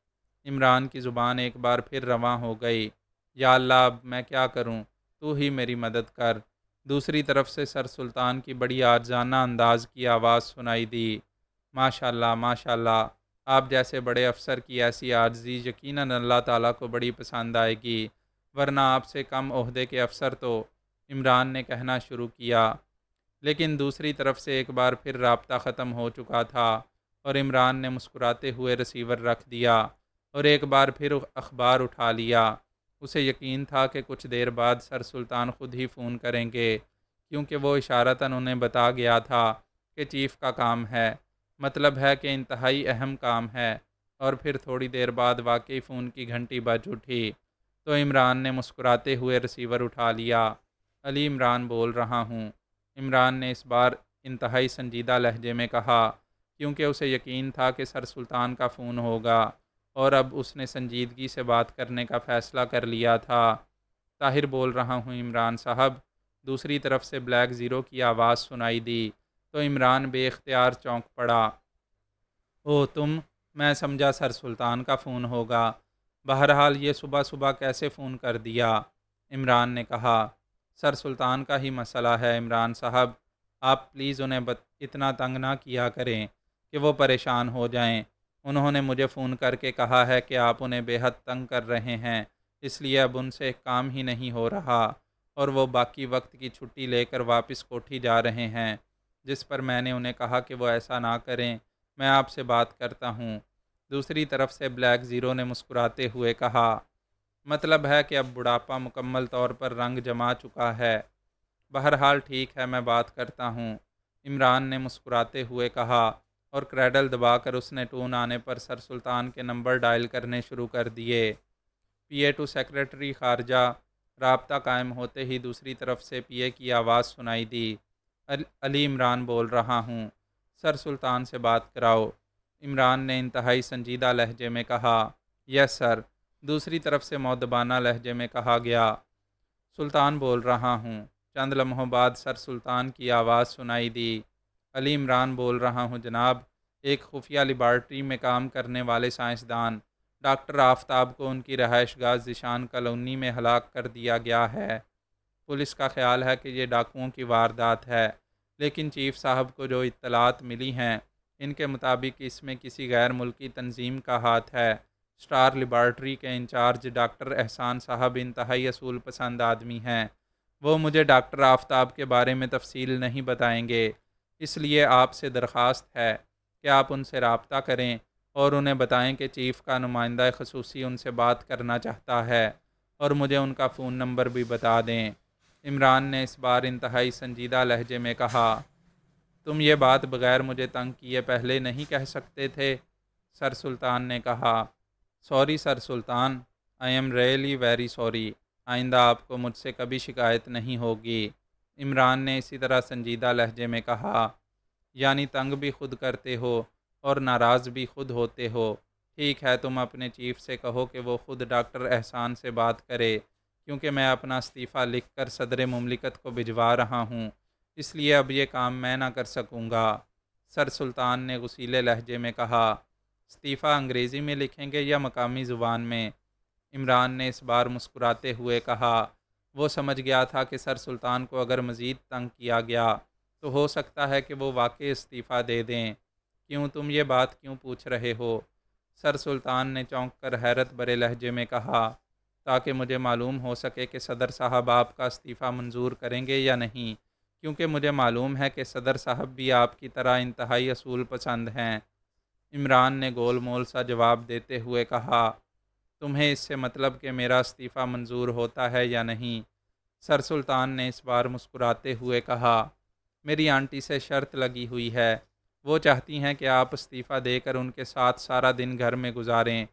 عمران کی زبان ایک بار پھر رواں ہو گئی۔ یا اللہ، اب میں کیا کروں؟ تو ہی میری مدد کر۔ دوسری طرف سے سر سلطان کی بڑی عاجزانہ انداز کی آواز سنائی دی۔ ماشاء اللہ، ماشاء اللہ، آپ جیسے بڑے افسر کی ایسی عاجزی یقیناً اللہ تعالیٰ کو بڑی پسند آئے گی، ورنہ آپ سے کم عہدے کے افسر تو، عمران نے کہنا شروع کیا۔ لیکن دوسری طرف سے ایک بار پھر رابطہ ختم ہو چکا تھا اور عمران نے مسکراتے ہوئے ریسیور رکھ دیا اور ایک بار پھر اخبار اٹھا لیا۔ اسے یقین تھا کہ کچھ دیر بعد سر سلطان خود ہی فون کریں گے، کیونکہ وہ اشارتاً انہیں بتا گیا تھا کہ چیف کا کام ہے، مطلب ہے کہ انتہائی اہم کام ہے۔ اور پھر تھوڑی دیر بعد واقعی فون کی گھنٹی بج اٹھی تو عمران نے مسکراتے ہوئے ریسیور اٹھا لیا۔ علی عمران بول رہا ہوں، عمران نے اس بار انتہائی سنجیدہ لہجے میں کہا، کیونکہ اسے یقین تھا کہ سر سلطان کا فون ہوگا اور اب اس نے سنجیدگی سے بات کرنے کا فیصلہ کر لیا تھا۔ طاہر بول رہا ہوں عمران صاحب۔ دوسری طرف سے بلیک زیرو کی آواز سنائی دی تو عمران بے اختیار چونک پڑا۔ او تم، میں سمجھا سر سلطان کا فون ہوگا۔ بہرحال یہ صبح صبح کیسے فون کر دیا؟ عمران نے کہا۔ سر سلطان کا ہی مسئلہ ہے عمران صاحب، آپ پلیز انہیں اتنا تنگ نہ کیا کریں کہ وہ پریشان ہو جائیں۔ انہوں نے مجھے فون کر کے کہا ہے کہ آپ انہیں بے حد تنگ کر رہے ہیں، اس لیے اب ان سے کام ہی نہیں ہو رہا اور وہ باقی وقت کی چھٹی لے کر واپس کوٹھی جا رہے ہیں، جس پر میں نے انہیں کہا کہ وہ ایسا نہ کریں، میں آپ سے بات کرتا ہوں۔ دوسری طرف سے بلیک زیرو نے مسکراتے ہوئے کہا، مطلب ہے کہ اب بڑھاپا مکمل طور پر رنگ جما چکا ہے۔ بہرحال ٹھیک ہے، میں بات کرتا ہوں، عمران نے مسکراتے ہوئے کہا اور کریڈل دبا کر اس نے ٹون آنے پر سر سلطان کے نمبر ڈائل کرنے شروع کر دیے۔ پی اے ٹو سیکریٹری خارجہ۔ رابطہ قائم ہوتے ہی دوسری طرف سے پی اے کی آواز سنائی دی، علی عمران بول رہا ہوں، سر سلطان سے بات کراؤ۔ عمران نے انتہائی سنجیدہ لہجے میں کہا، یس سر۔ دوسری طرف سے مؤدبانہ لہجے میں کہا گیا، سلطان بول رہا ہوں۔ چند لمحوں بعد سر سلطان کی آواز سنائی دی، علی عمران بول رہا ہوں جناب، ایک خفیہ لیبارٹری میں کام کرنے والے سائنسدان ڈاکٹر آفتاب کو ان کی رہائش گاہ ذیشان کالونی میں ہلاک کر دیا گیا ہے۔ پولیس کا خیال ہے کہ یہ ڈاکوؤں کی واردات ہے، لیکن چیف صاحب کو جو اطلاعات ملی ہیں ان کے مطابق اس میں کسی غیر ملکی تنظیم کا ہاتھ ہے۔ اسٹار لیبارٹری کے انچارج ڈاکٹر احسان صاحب انتہائی اصول پسند آدمی ہیں، وہ مجھے ڈاکٹر آفتاب کے بارے میں تفصیل نہیں بتائیں گے، اس لیے آپ سے درخواست ہے کہ آپ ان سے رابطہ کریں اور انہیں بتائیں کہ چیف کا نمائندہ خصوصی ان سے بات کرنا چاہتا ہے اور مجھے ان کا فون نمبر بھی بتا دیں۔ عمران نے اس بار انتہائی سنجیدہ لہجے میں کہا، تم یہ بات بغیر مجھے تنگ کیے پہلے نہیں کہہ سکتے تھے؟ سر سلطان نے کہا، sorry sir Sultan, I am really very sorry, آئندہ آپ کو مجھ سے کبھی شکایت نہیں ہوگی۔ عمران نے اسی طرح سنجیدہ لہجے میں کہا، یعنی تنگ بھی خود کرتے ہو اور ناراض بھی خود ہوتے ہو۔ ٹھیک ہے، تم اپنے چیف سے کہو کہ وہ خود ڈاکٹر احسان سے بات کرے، کیونکہ میں اپنا استعفیٰ لکھ کر صدر مملکت کو بھجوا رہا ہوں، اس لیے اب یہ کام میں نہ کر سکوں گا۔ سر سلطان نے غصیلے لہجے میں کہا، استعفیٰ انگریزی میں لکھیں گے یا مقامی زبان میں؟ عمران نے اس بار مسکراتے ہوئے کہا۔ وہ سمجھ گیا تھا کہ سر سلطان کو اگر مزید تنگ کیا گیا تو ہو سکتا ہے کہ وہ واقعی استعفیٰ دے دیں۔ کیوں، تم یہ بات کیوں پوچھ رہے ہو؟ سر سلطان نے چونک کر حیرت بھرے لہجے میں کہا، تاکہ مجھے معلوم ہو سکے کہ صدر صاحب آپ کا استعفیٰ منظور کریں گے یا نہیں، کیونکہ مجھے معلوم ہے کہ صدر صاحب بھی آپ کی طرح انتہائی اصول پسند ہیں۔ عمران نے گول مول سا جواب دیتے ہوئے کہا، تمہیں اس سے مطلب کہ میرا استعفیٰ منظور ہوتا ہے یا نہیں؟ سر سلطان نے اس بار مسکراتے ہوئے کہا، میری آنٹی سے شرط لگی ہوئی ہے، وہ چاہتی ہیں کہ آپ استعفیٰ دے کر ان کے ساتھ سارا دن گھر میں گزاریں،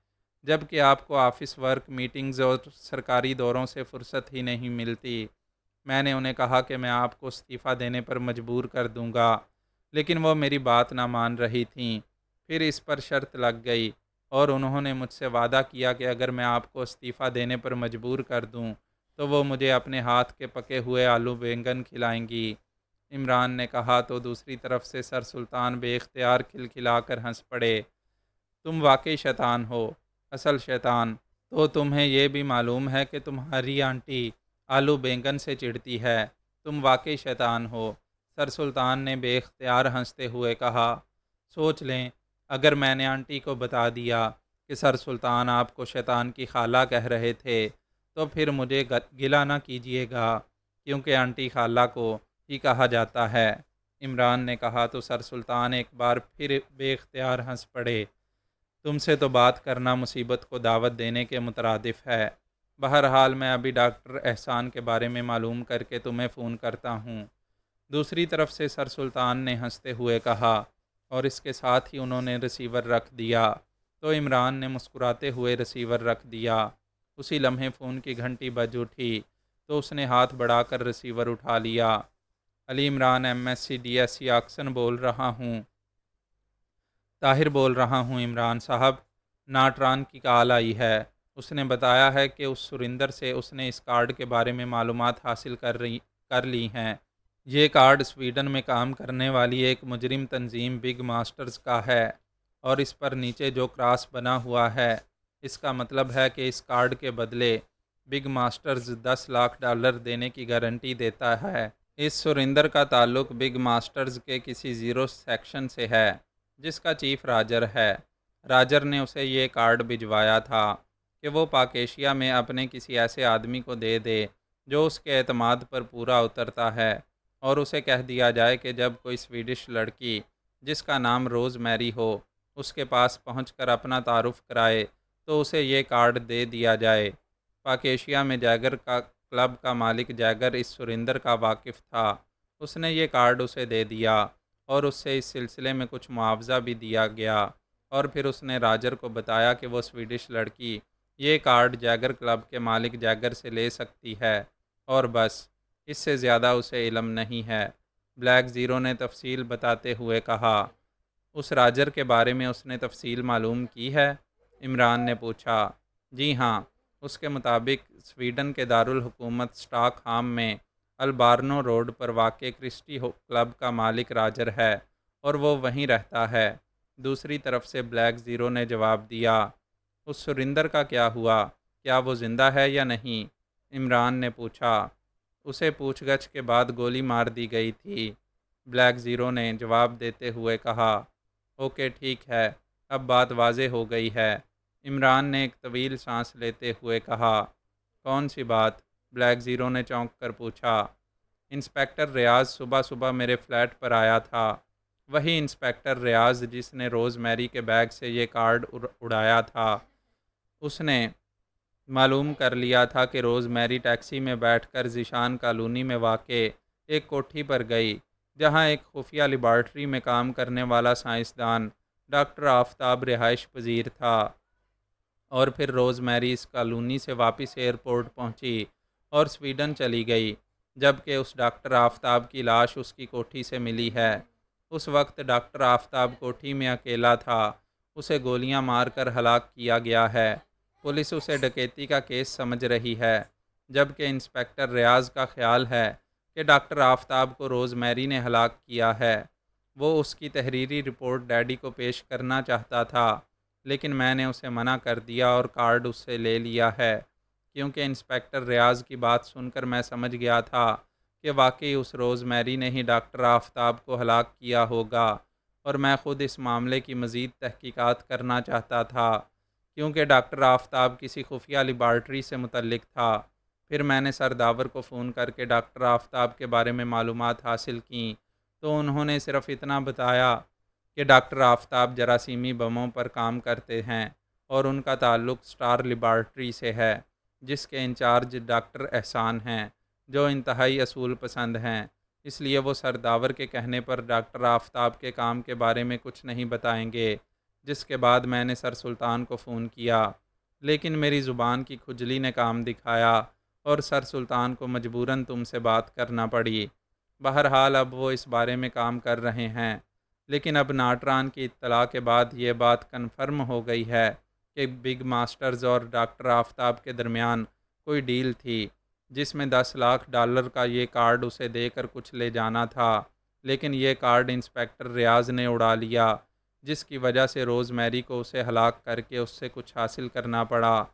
جب کہ آپ کو آفس ورک، میٹنگز اور سرکاری دوروں سے فرصت ہی نہیں ملتی۔ میں نے انہیں کہا کہ میں آپ کو استعفیٰ دینے پر مجبور کر دوں گا، لیکن وہ میری بات نہ مان رہی تھیں۔ پھر اس پر شرط لگ گئی اور انہوں نے مجھ سے وعدہ کیا کہ اگر میں آپ کو استعفیٰ دینے پر مجبور کر دوں تو وہ مجھے اپنے ہاتھ کے پکے ہوئے آلو بینگن کھلائیں گی۔ عمران نے کہا تو دوسری طرف سے سر سلطان بے اختیار کھلکھلا کر ہنس پڑے۔ تم واقعی شیطان ہو، اصل شیطان۔ تو تمہیں یہ بھی معلوم ہے کہ تمہاری آنٹی آلو بینگن سے چڑھتی ہے، تم واقعی شیطان ہو، سر سلطان نے بے اختیار ہنستے ہوئے کہا۔ سوچ لیں، اگر میں نے آنٹی کو بتا دیا کہ سر سلطان آپ کو شیطان کی خالہ کہہ رہے تھے تو پھر مجھے گلہ نہ کیجیے گا، کیونکہ آنٹی خالہ کو ہی کہا جاتا ہے، عمران نے کہا تو سر سلطان ایک بار پھر بے اختیار ہنس پڑے۔ تم سے تو بات کرنا مصیبت کو دعوت دینے کے مترادف ہے۔ بہرحال میں ابھی ڈاکٹر احسان کے بارے میں معلوم کر کے تمہیں فون کرتا ہوں، دوسری طرف سے سر سلطان نے ہنستے ہوئے کہا، اور اس کے ساتھ ہی انہوں نے ریسیور رکھ دیا۔ تو عمران نے مسکراتے ہوئے ریسیور رکھ دیا۔ اسی لمحے فون کی گھنٹی بج اٹھی تو اس نے ہاتھ بڑھا کر ریسیور اٹھا لیا۔ علی عمران MSc DSc آکسن بول رہا ہوں۔ طاہر بول رہا ہوں عمران صاحب، ناٹران کی کال آئی ہے، اس نے بتایا ہے کہ اس سریندر سے اس نے اس کارڈ کے بارے میں معلومات حاصل کر لی ہیں۔ یہ کارڈ سویڈن میں کام کرنے والی ایک مجرم تنظیم بگ ماسٹرز کا ہے، اور اس پر نیچے جو کراس بنا ہوا ہے، اس کا مطلب ہے کہ اس کارڈ کے بدلے بگ ماسٹرز $10 لاکھ دینے کی گارنٹی دیتا ہے۔ اس سریندر کا تعلق بگ ماسٹرز کے کسی زیرو سیکشن سے ہے جس کا چیف راجر ہے۔ راجر نے اسے یہ کارڈ بھجوایا تھا کہ وہ پاک ایشیا میں اپنے کسی ایسے آدمی کو دے دے جو اس کے اعتماد پر پورا اترتا ہے، اور اسے کہہ دیا جائے کہ جب کوئی سویڈش لڑکی جس کا نام روز میری ہو اس کے پاس پہنچ کر اپنا تعارف کرائے تو اسے یہ کارڈ دے دیا جائے۔ پاک ایشیا میں جیگر کا کلب کا مالک جیگر اس سریندر کا واقف تھا، اس نے یہ کارڈ اسے دے دیا اور اس سے اس سلسلے میں کچھ معاوضہ بھی دیا گیا، اور پھر اس نے راجر کو بتایا کہ وہ سویڈش لڑکی یہ کارڈ جیگر کلب کے مالک جیگر سے لے سکتی ہے، اور بس، اس سے زیادہ اسے علم نہیں ہے۔ بلیک زیرو نے تفصیل بتاتے ہوئے کہا۔ اس راجر کے بارے میں اس نے تفصیل معلوم کی ہے؟ عمران نے پوچھا۔ جی ہاں، اس کے مطابق سویڈن کے دارالحکومت سٹاک ہام میں البارنو روڈ پر واقع کرسٹی کلب کا مالک راجر ہے، اور وہ وہیں رہتا ہے۔ دوسری طرف سے بلیک زیرو نے جواب دیا۔ اس سریندر کا کیا ہوا؟ کیا وہ زندہ ہے یا نہیں؟ عمران نے پوچھا۔ اسے پوچھ گچھ کے بعد گولی مار دی گئی تھی، بلیک زیرو نے جواب دیتے ہوئے کہا۔ اوکے، ٹھیک ہے، اب بات واضح ہو گئی ہے، عمران نے ایک طویل سانس لیتے ہوئے کہا۔ کون سی بات؟ بلیک زیرو نے چونک کر پوچھا۔ انسپیکٹر ریاض صبح صبح میرے فلیٹ پر آیا تھا، وہی انسپیکٹر ریاض جس نے روز میری کے بیگ سے یہ کارڈ اڑایا تھا۔ اس نے معلوم کر لیا تھا کہ روز میری ٹیکسی میں بیٹھ کر ذیشان کالونی میں واقع ایک کوٹھی پر گئی جہاں ایک خفیہ لیبارٹری میں کام کرنے والا سائنسدان ڈاکٹر آفتاب رہائش پذیر تھا، اور پھر روز میری اس کالونی سے واپس ایئرپورٹ پہنچی اور سویڈن چلی گئی، جبکہ اس ڈاکٹر آفتاب کی لاش اس کی کوٹھی سے ملی ہے۔ اس وقت ڈاکٹر آفتاب کوٹھی میں اکیلا تھا، اسے گولیاں مار کر ہلاک کیا گیا ہے۔ پولیس اسے ڈکیتی کا کیس سمجھ رہی ہے، جبکہ انسپیکٹر ریاض کا خیال ہے کہ ڈاکٹر آفتاب کو روز میری نے ہلاک کیا ہے۔ وہ اس کی تحریری رپورٹ ڈیڈی کو پیش کرنا چاہتا تھا، لیکن میں نے اسے منع کر دیا اور کارڈ اس سے لے لیا ہے، کیونکہ انسپیکٹر ریاض کی بات سن کر میں سمجھ گیا تھا کہ واقعی اس روز میری نے ہی ڈاکٹر آفتاب کو ہلاک کیا ہوگا، اور میں خود اس معاملے کی مزید تحقیقات کرنا چاہتا تھا، کیونکہ ڈاکٹر آفتاب کسی خفیہ لیبارٹری سے متعلق تھا۔ پھر میں نے سرداور کو فون کر کے ڈاکٹر آفتاب کے بارے میں معلومات حاصل کیں تو انہوں نے صرف اتنا بتایا کہ ڈاکٹر آفتاب جراثیمی بموں پر کام کرتے ہیں، اور ان کا تعلق اسٹار لیبارٹری سے ہے، جس کے انچارج ڈاکٹر احسان ہیں، جو انتہائی اصول پسند ہیں۔ اس لیے وہ سر داور کے کہنے پر ڈاکٹر آفتاب کے کام کے بارے میں کچھ نہیں بتائیں گے۔ جس کے بعد میں نے سر سلطان کو فون کیا، لیکن میری زبان کی کھجلی نے کام دکھایا اور سر سلطان کو مجبوراً تم سے بات کرنا پڑی۔ بہرحال اب وہ اس بارے میں کام کر رہے ہیں، لیکن اب ناٹران کی اطلاع کے بعد یہ بات کنفرم ہو گئی ہے کہ بگ ماسٹرز اور ڈاکٹر آفتاب کے درمیان کوئی ڈیل تھی، جس میں $10 لاکھ کا یہ کارڈ اسے دے کر کچھ لے جانا تھا، لیکن یہ کارڈ انسپیکٹر ریاض نے اڑا لیا، جس کی وجہ سے روز میری کو اسے ہلاک کر کے اس سے کچھ حاصل کرنا پڑا،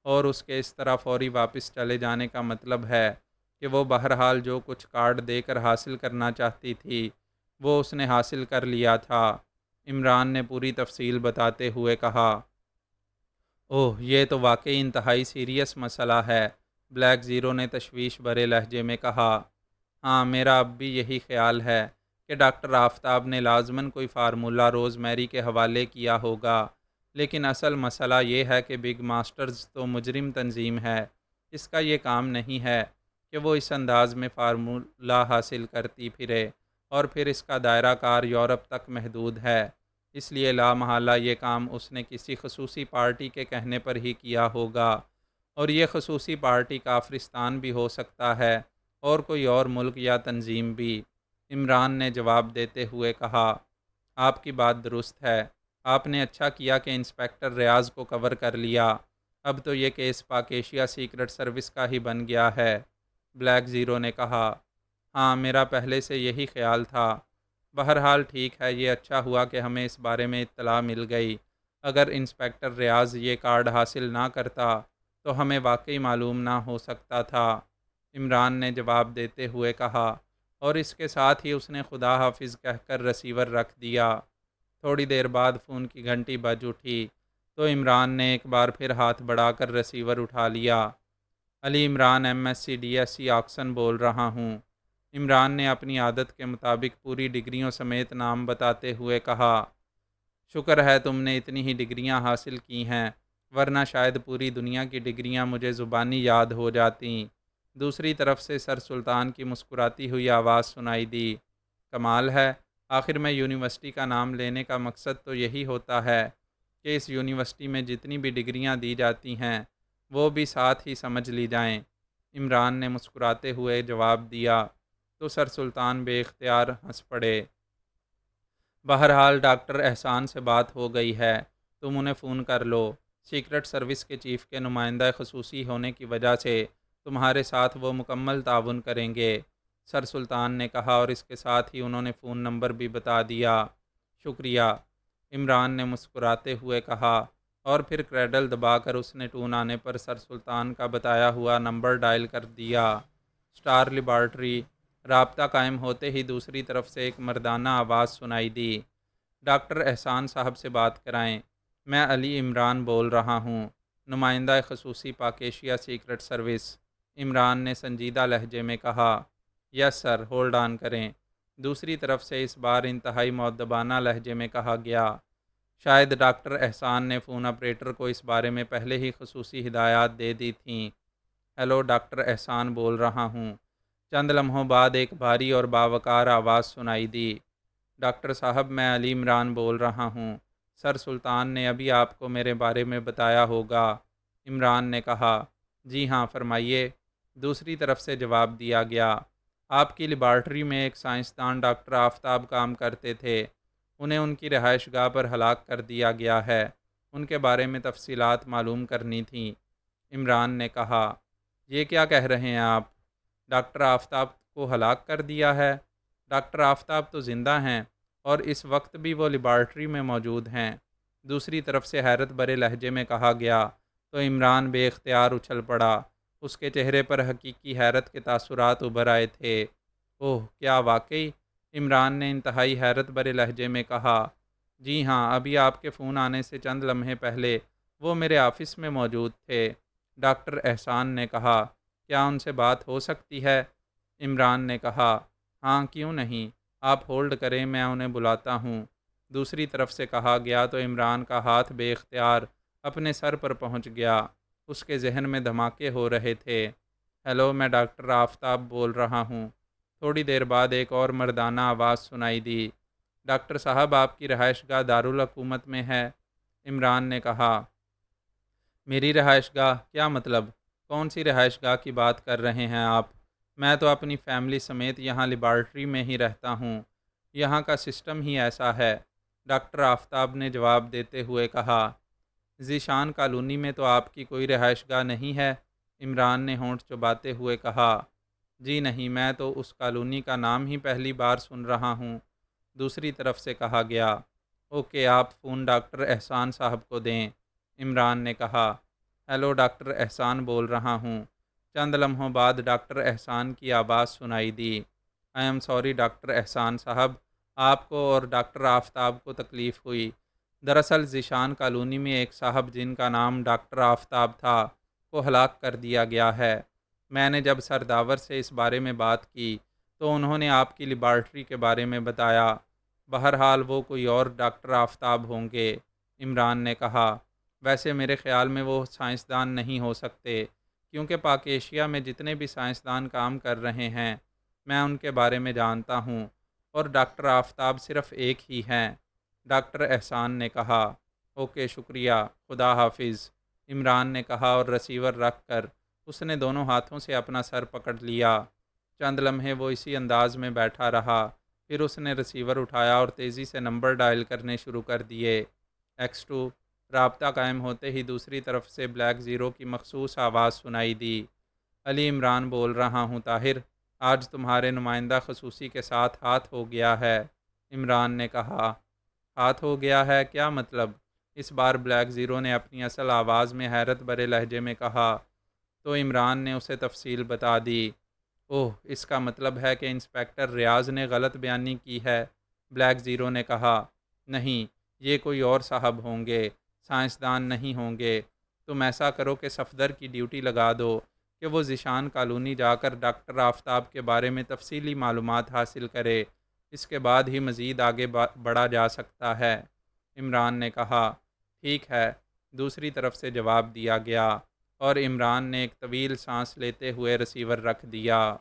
اور اس کے اس طرح فوری واپس چلے جانے کا مطلب ہے کہ وہ بہرحال جو کچھ کارڈ دے کر حاصل کرنا چاہتی تھی وہ اس نے حاصل کر لیا تھا۔ عمران نے پوری تفصیل بتاتے ہوئے کہا۔ اوہ، یہ تو واقعی انتہائی سیریس مسئلہ ہے، بلیک زیرو نے تشویش بھرے لہجے میں کہا۔ ہاں، میرا اب بھی یہی خیال ہے کہ ڈاکٹر آفتاب نے لازماً کوئی فارمولہ روز میری کے حوالے کیا ہوگا، لیکن اصل مسئلہ یہ ہے کہ بگ ماسٹرز تو مجرم تنظیم ہے۔ اس کا یہ کام نہیں ہے کہ وہ اس انداز میں فارمولہ حاصل کرتی پھرے، اور پھر اس کا دائرہ کار یورپ تک محدود ہے۔ اس لیے لا محالہ یہ کام اس نے کسی خصوصی پارٹی کے کہنے پر ہی کیا ہوگا، اور یہ خصوصی پارٹی کافرستان بھی ہو سکتا ہے اور کوئی اور ملک یا تنظیم بھی۔ عمران نے جواب دیتے ہوئے کہا۔ آپ کی بات درست ہے، آپ نے اچھا کیا کہ انسپیکٹر ریاض کو کور کر لیا، اب تو یہ کیس پاک ایشیا سیکرٹ سروس کا ہی بن گیا ہے، بلیک زیرو نے کہا۔ ہاں، میرا پہلے سے یہی خیال تھا۔ بہرحال ٹھیک ہے، یہ اچھا ہوا کہ ہمیں اس بارے میں اطلاع مل گئی۔ اگر انسپیکٹر ریاض یہ کارڈ حاصل نہ کرتا تو ہمیں واقعی معلوم نہ ہو سکتا تھا، عمران نے جواب دیتے ہوئے کہا، اور اس کے ساتھ ہی اس نے خدا حافظ کہہ کر رسیور رکھ دیا۔ تھوڑی دیر بعد فون کی گھنٹی بج اٹھی تو عمران نے ایک بار پھر ہاتھ بڑھا کر رسیور اٹھا لیا۔ علی عمران MSc DSc آکسن بول رہا ہوں، عمران نے اپنی عادت کے مطابق پوری ڈگریوں سمیت نام بتاتے ہوئے کہا۔ شکر ہے تم نے اتنی ہی ڈگریاں حاصل کی ہیں، ورنہ شاید پوری دنیا کی ڈگریاں مجھے زبانی یاد ہو جاتیں۔ دوسری طرف سے سر سلطان کی مسکراتی ہوئی آواز سنائی دی۔ کمال ہے، آخر میں یونیورسٹی کا نام لینے کا مقصد تو یہی ہوتا ہے کہ اس یونیورسٹی میں جتنی بھی ڈگریاں دی جاتی ہیں وہ بھی ساتھ ہی سمجھ لی جائیں، عمران نے مسکراتے ہوئے جواب دیا تو سر سلطان بے اختیار ہنس پڑے۔ بہرحال ڈاکٹر احسان سے بات ہو گئی ہے، تم انہیں فون کر لو، سیکرٹ سروس کے چیف کے نمائندہ خصوصی ہونے کی وجہ سے تمہارے ساتھ وہ مکمل تعاون کریں گے، سر سلطان نے کہا، اور اس کے ساتھ ہی انہوں نے فون نمبر بھی بتا دیا۔ شکریہ، عمران نے مسکراتے ہوئے کہا، اور پھر کریڈل دبا کر اس نے ٹون آنے پر سر سلطان کا بتایا ہوا نمبر ڈائل کر دیا۔ Star laboratory. رابطہ قائم ہوتے ہی دوسری طرف سے ایک مردانہ آواز سنائی دی۔ ڈاکٹر احسان صاحب سے بات کرائیں، میں علی عمران بول رہا ہوں، نمائندہ خصوصی پاک ایشیا سیکرٹ سروس، عمران نے سنجیدہ لہجے میں کہا۔ یس سر، ہولڈ آن کریں، دوسری طرف سے اس بار انتہائی مؤدبانہ لہجے میں کہا گیا۔ شاید ڈاکٹر احسان نے فون آپریٹر کو اس بارے میں پہلے ہی خصوصی ہدایات دے دی تھیں۔ ہیلو، ڈاکٹر احسان بول رہا ہوں۔ چند لمحوں بعد ایک بھاری اور باوقار آواز سنائی دی۔ ڈاکٹر صاحب، میں علی عمران بول رہا ہوں، سر سلطان نے ابھی آپ کو میرے بارے میں بتایا ہوگا، عمران نے کہا۔ جی ہاں، فرمائیے، دوسری طرف سے جواب دیا گیا۔ آپ کی لیبارٹری میں ایک سائنسدان ڈاکٹر آفتاب کام کرتے تھے، انہیں ان کی رہائش گاہ پر ہلاک کر دیا گیا ہے، ان کے بارے میں تفصیلات معلوم کرنی تھیں، عمران نے کہا۔ یہ کیا کہہ رہے ہیں آپ؟ ڈاکٹر آفتاب کو ہلاک کر دیا ہے؟ ڈاکٹر آفتاب تو زندہ ہیں اور اس وقت بھی وہ لیبارٹری میں موجود ہیں، دوسری طرف سے حیرت بھرے لہجے میں کہا گیا تو عمران بے اختیار اچھل پڑا، اس کے چہرے پر حقیقی حیرت کے تاثرات ابھر آئے تھے۔ اوہ، کیا واقعی؟ عمران نے انتہائی حیرت بھرے لہجے میں کہا۔ جی ہاں، ابھی آپ کے فون آنے سے چند لمحے پہلے وہ میرے آفس میں موجود تھے، ڈاکٹر احسان نے کہا۔ کیا ان سے بات ہو سکتی ہے؟ عمران نے کہا۔ ہاں، کیوں نہیں، آپ ہولڈ کریں، میں انہیں بلاتا ہوں، دوسری طرف سے کہا گیا تو عمران کا ہاتھ بے اختیار اپنے سر پر پہنچ گیا۔ اس کے ذہن میں دھماکے ہو رہے تھے۔ ہیلو، میں ڈاکٹر آفتاب بول رہا ہوں۔ تھوڑی دیر بعد ایک اور مردانہ آواز سنائی دی۔ ڈاکٹر صاحب، آپ کی رہائش گاہ دارالحکومت میں ہے؟ عمران نے کہا۔ میری رہائش گاہ؟ کیا مطلب؟ کون سی رہائش گاہ کی بات کر رہے ہیں آپ؟ میں تو اپنی فیملی سمیت یہاں لیبارٹری میں ہی رہتا ہوں۔ یہاں کا سسٹم ہی ایسا ہے، ڈاکٹر آفتاب نے جواب دیتے ہوئے کہا۔ ذیشان کالونی میں تو آپ کی کوئی رہائش گاہ نہیں ہے؟ عمران نے ہونٹ چباتے ہوئے کہا۔ جی نہیں، میں تو اس کالونی کا نام ہی پہلی بار سن رہا ہوں، دوسری طرف سے کہا گیا۔ اوکے، آپ فون ڈاکٹر احسان صاحب کو دیں، عمران نے کہا۔ ہیلو، ڈاکٹر احسان بول رہا ہوں۔ چند لمحوں بعد ڈاکٹر احسان کی آواز سنائی دی۔ آئی ایم سوری ڈاکٹر احسان صاحب، آپ کو اور ڈاکٹر آفتاب کو تکلیف ہوئی۔ دراصل ذیشان کالونی میں ایک صاحب جن کا نام ڈاکٹر آفتاب تھا کو ہلاک کر دیا گیا ہے۔ میں نے جب سرداور سے اس بارے میں بات کی تو انہوں نے آپ کی لیبارٹری کے بارے میں بتایا۔ بہرحال وہ کوئی اور ڈاکٹر آفتاب ہوں گے، عمران نے کہا۔ ویسے میرے خیال میں وہ سائنسدان نہیں ہو سکتے، کیونکہ پاک ایشیا میں جتنے بھی سائنسدان کام کر رہے ہیں میں ان کے بارے میں جانتا ہوں، اور ڈاکٹر آفتاب صرف ایک ہی ہیں، ڈاکٹر احسان نے کہا۔ اوکے، شکریہ، خدا حافظ، عمران نے کہا، اور رسیور رکھ کر اس نے دونوں ہاتھوں سے اپنا سر پکڑ لیا۔ چند لمحے وہ اسی انداز میں بیٹھا رہا، پھر اس نے رسیور اٹھایا اور تیزی سے نمبر ڈائل کرنے شروع کر دیے۔ X2۔ رابطہ قائم ہوتے ہی دوسری طرف سے بلیک زیرو کی مخصوص آواز سنائی دی۔ علی عمران بول رہا ہوں طاہر، آج تمہارے نمائندہ خصوصی کے ساتھ ہاتھ ہو گیا ہے، عمران نے کہا۔ ہاتھ ہو گیا ہے؟ کیا مطلب؟ اس بار بلیک زیرو نے اپنی اصل آواز میں حیرت بھرے لہجے میں کہا۔ تو عمران نے اسے تفصیل بتا دی۔ اوہ، اس کا مطلب ہے کہ انسپکٹر ریاض نے غلط بیانی کی ہے، بلیک زیرو نے کہا۔ نہیں، یہ کوئی اور صاحب ہوں گے، سائنسدان نہیں ہوں گے۔ تم ایسا کرو کہ صفدر کی ڈیوٹی لگا دو کہ وہ ذیشان کالونی جا کر ڈاکٹر آفتاب کے بارے میں تفصیلی معلومات حاصل کرے، اس کے بعد ہی مزید آگے بڑھا جا سکتا ہے، عمران نے کہا۔ ٹھیک ہے، دوسری طرف سے جواب دیا گیا، اور عمران نے ایک طویل سانس لیتے ہوئے رسیور رکھ دیا۔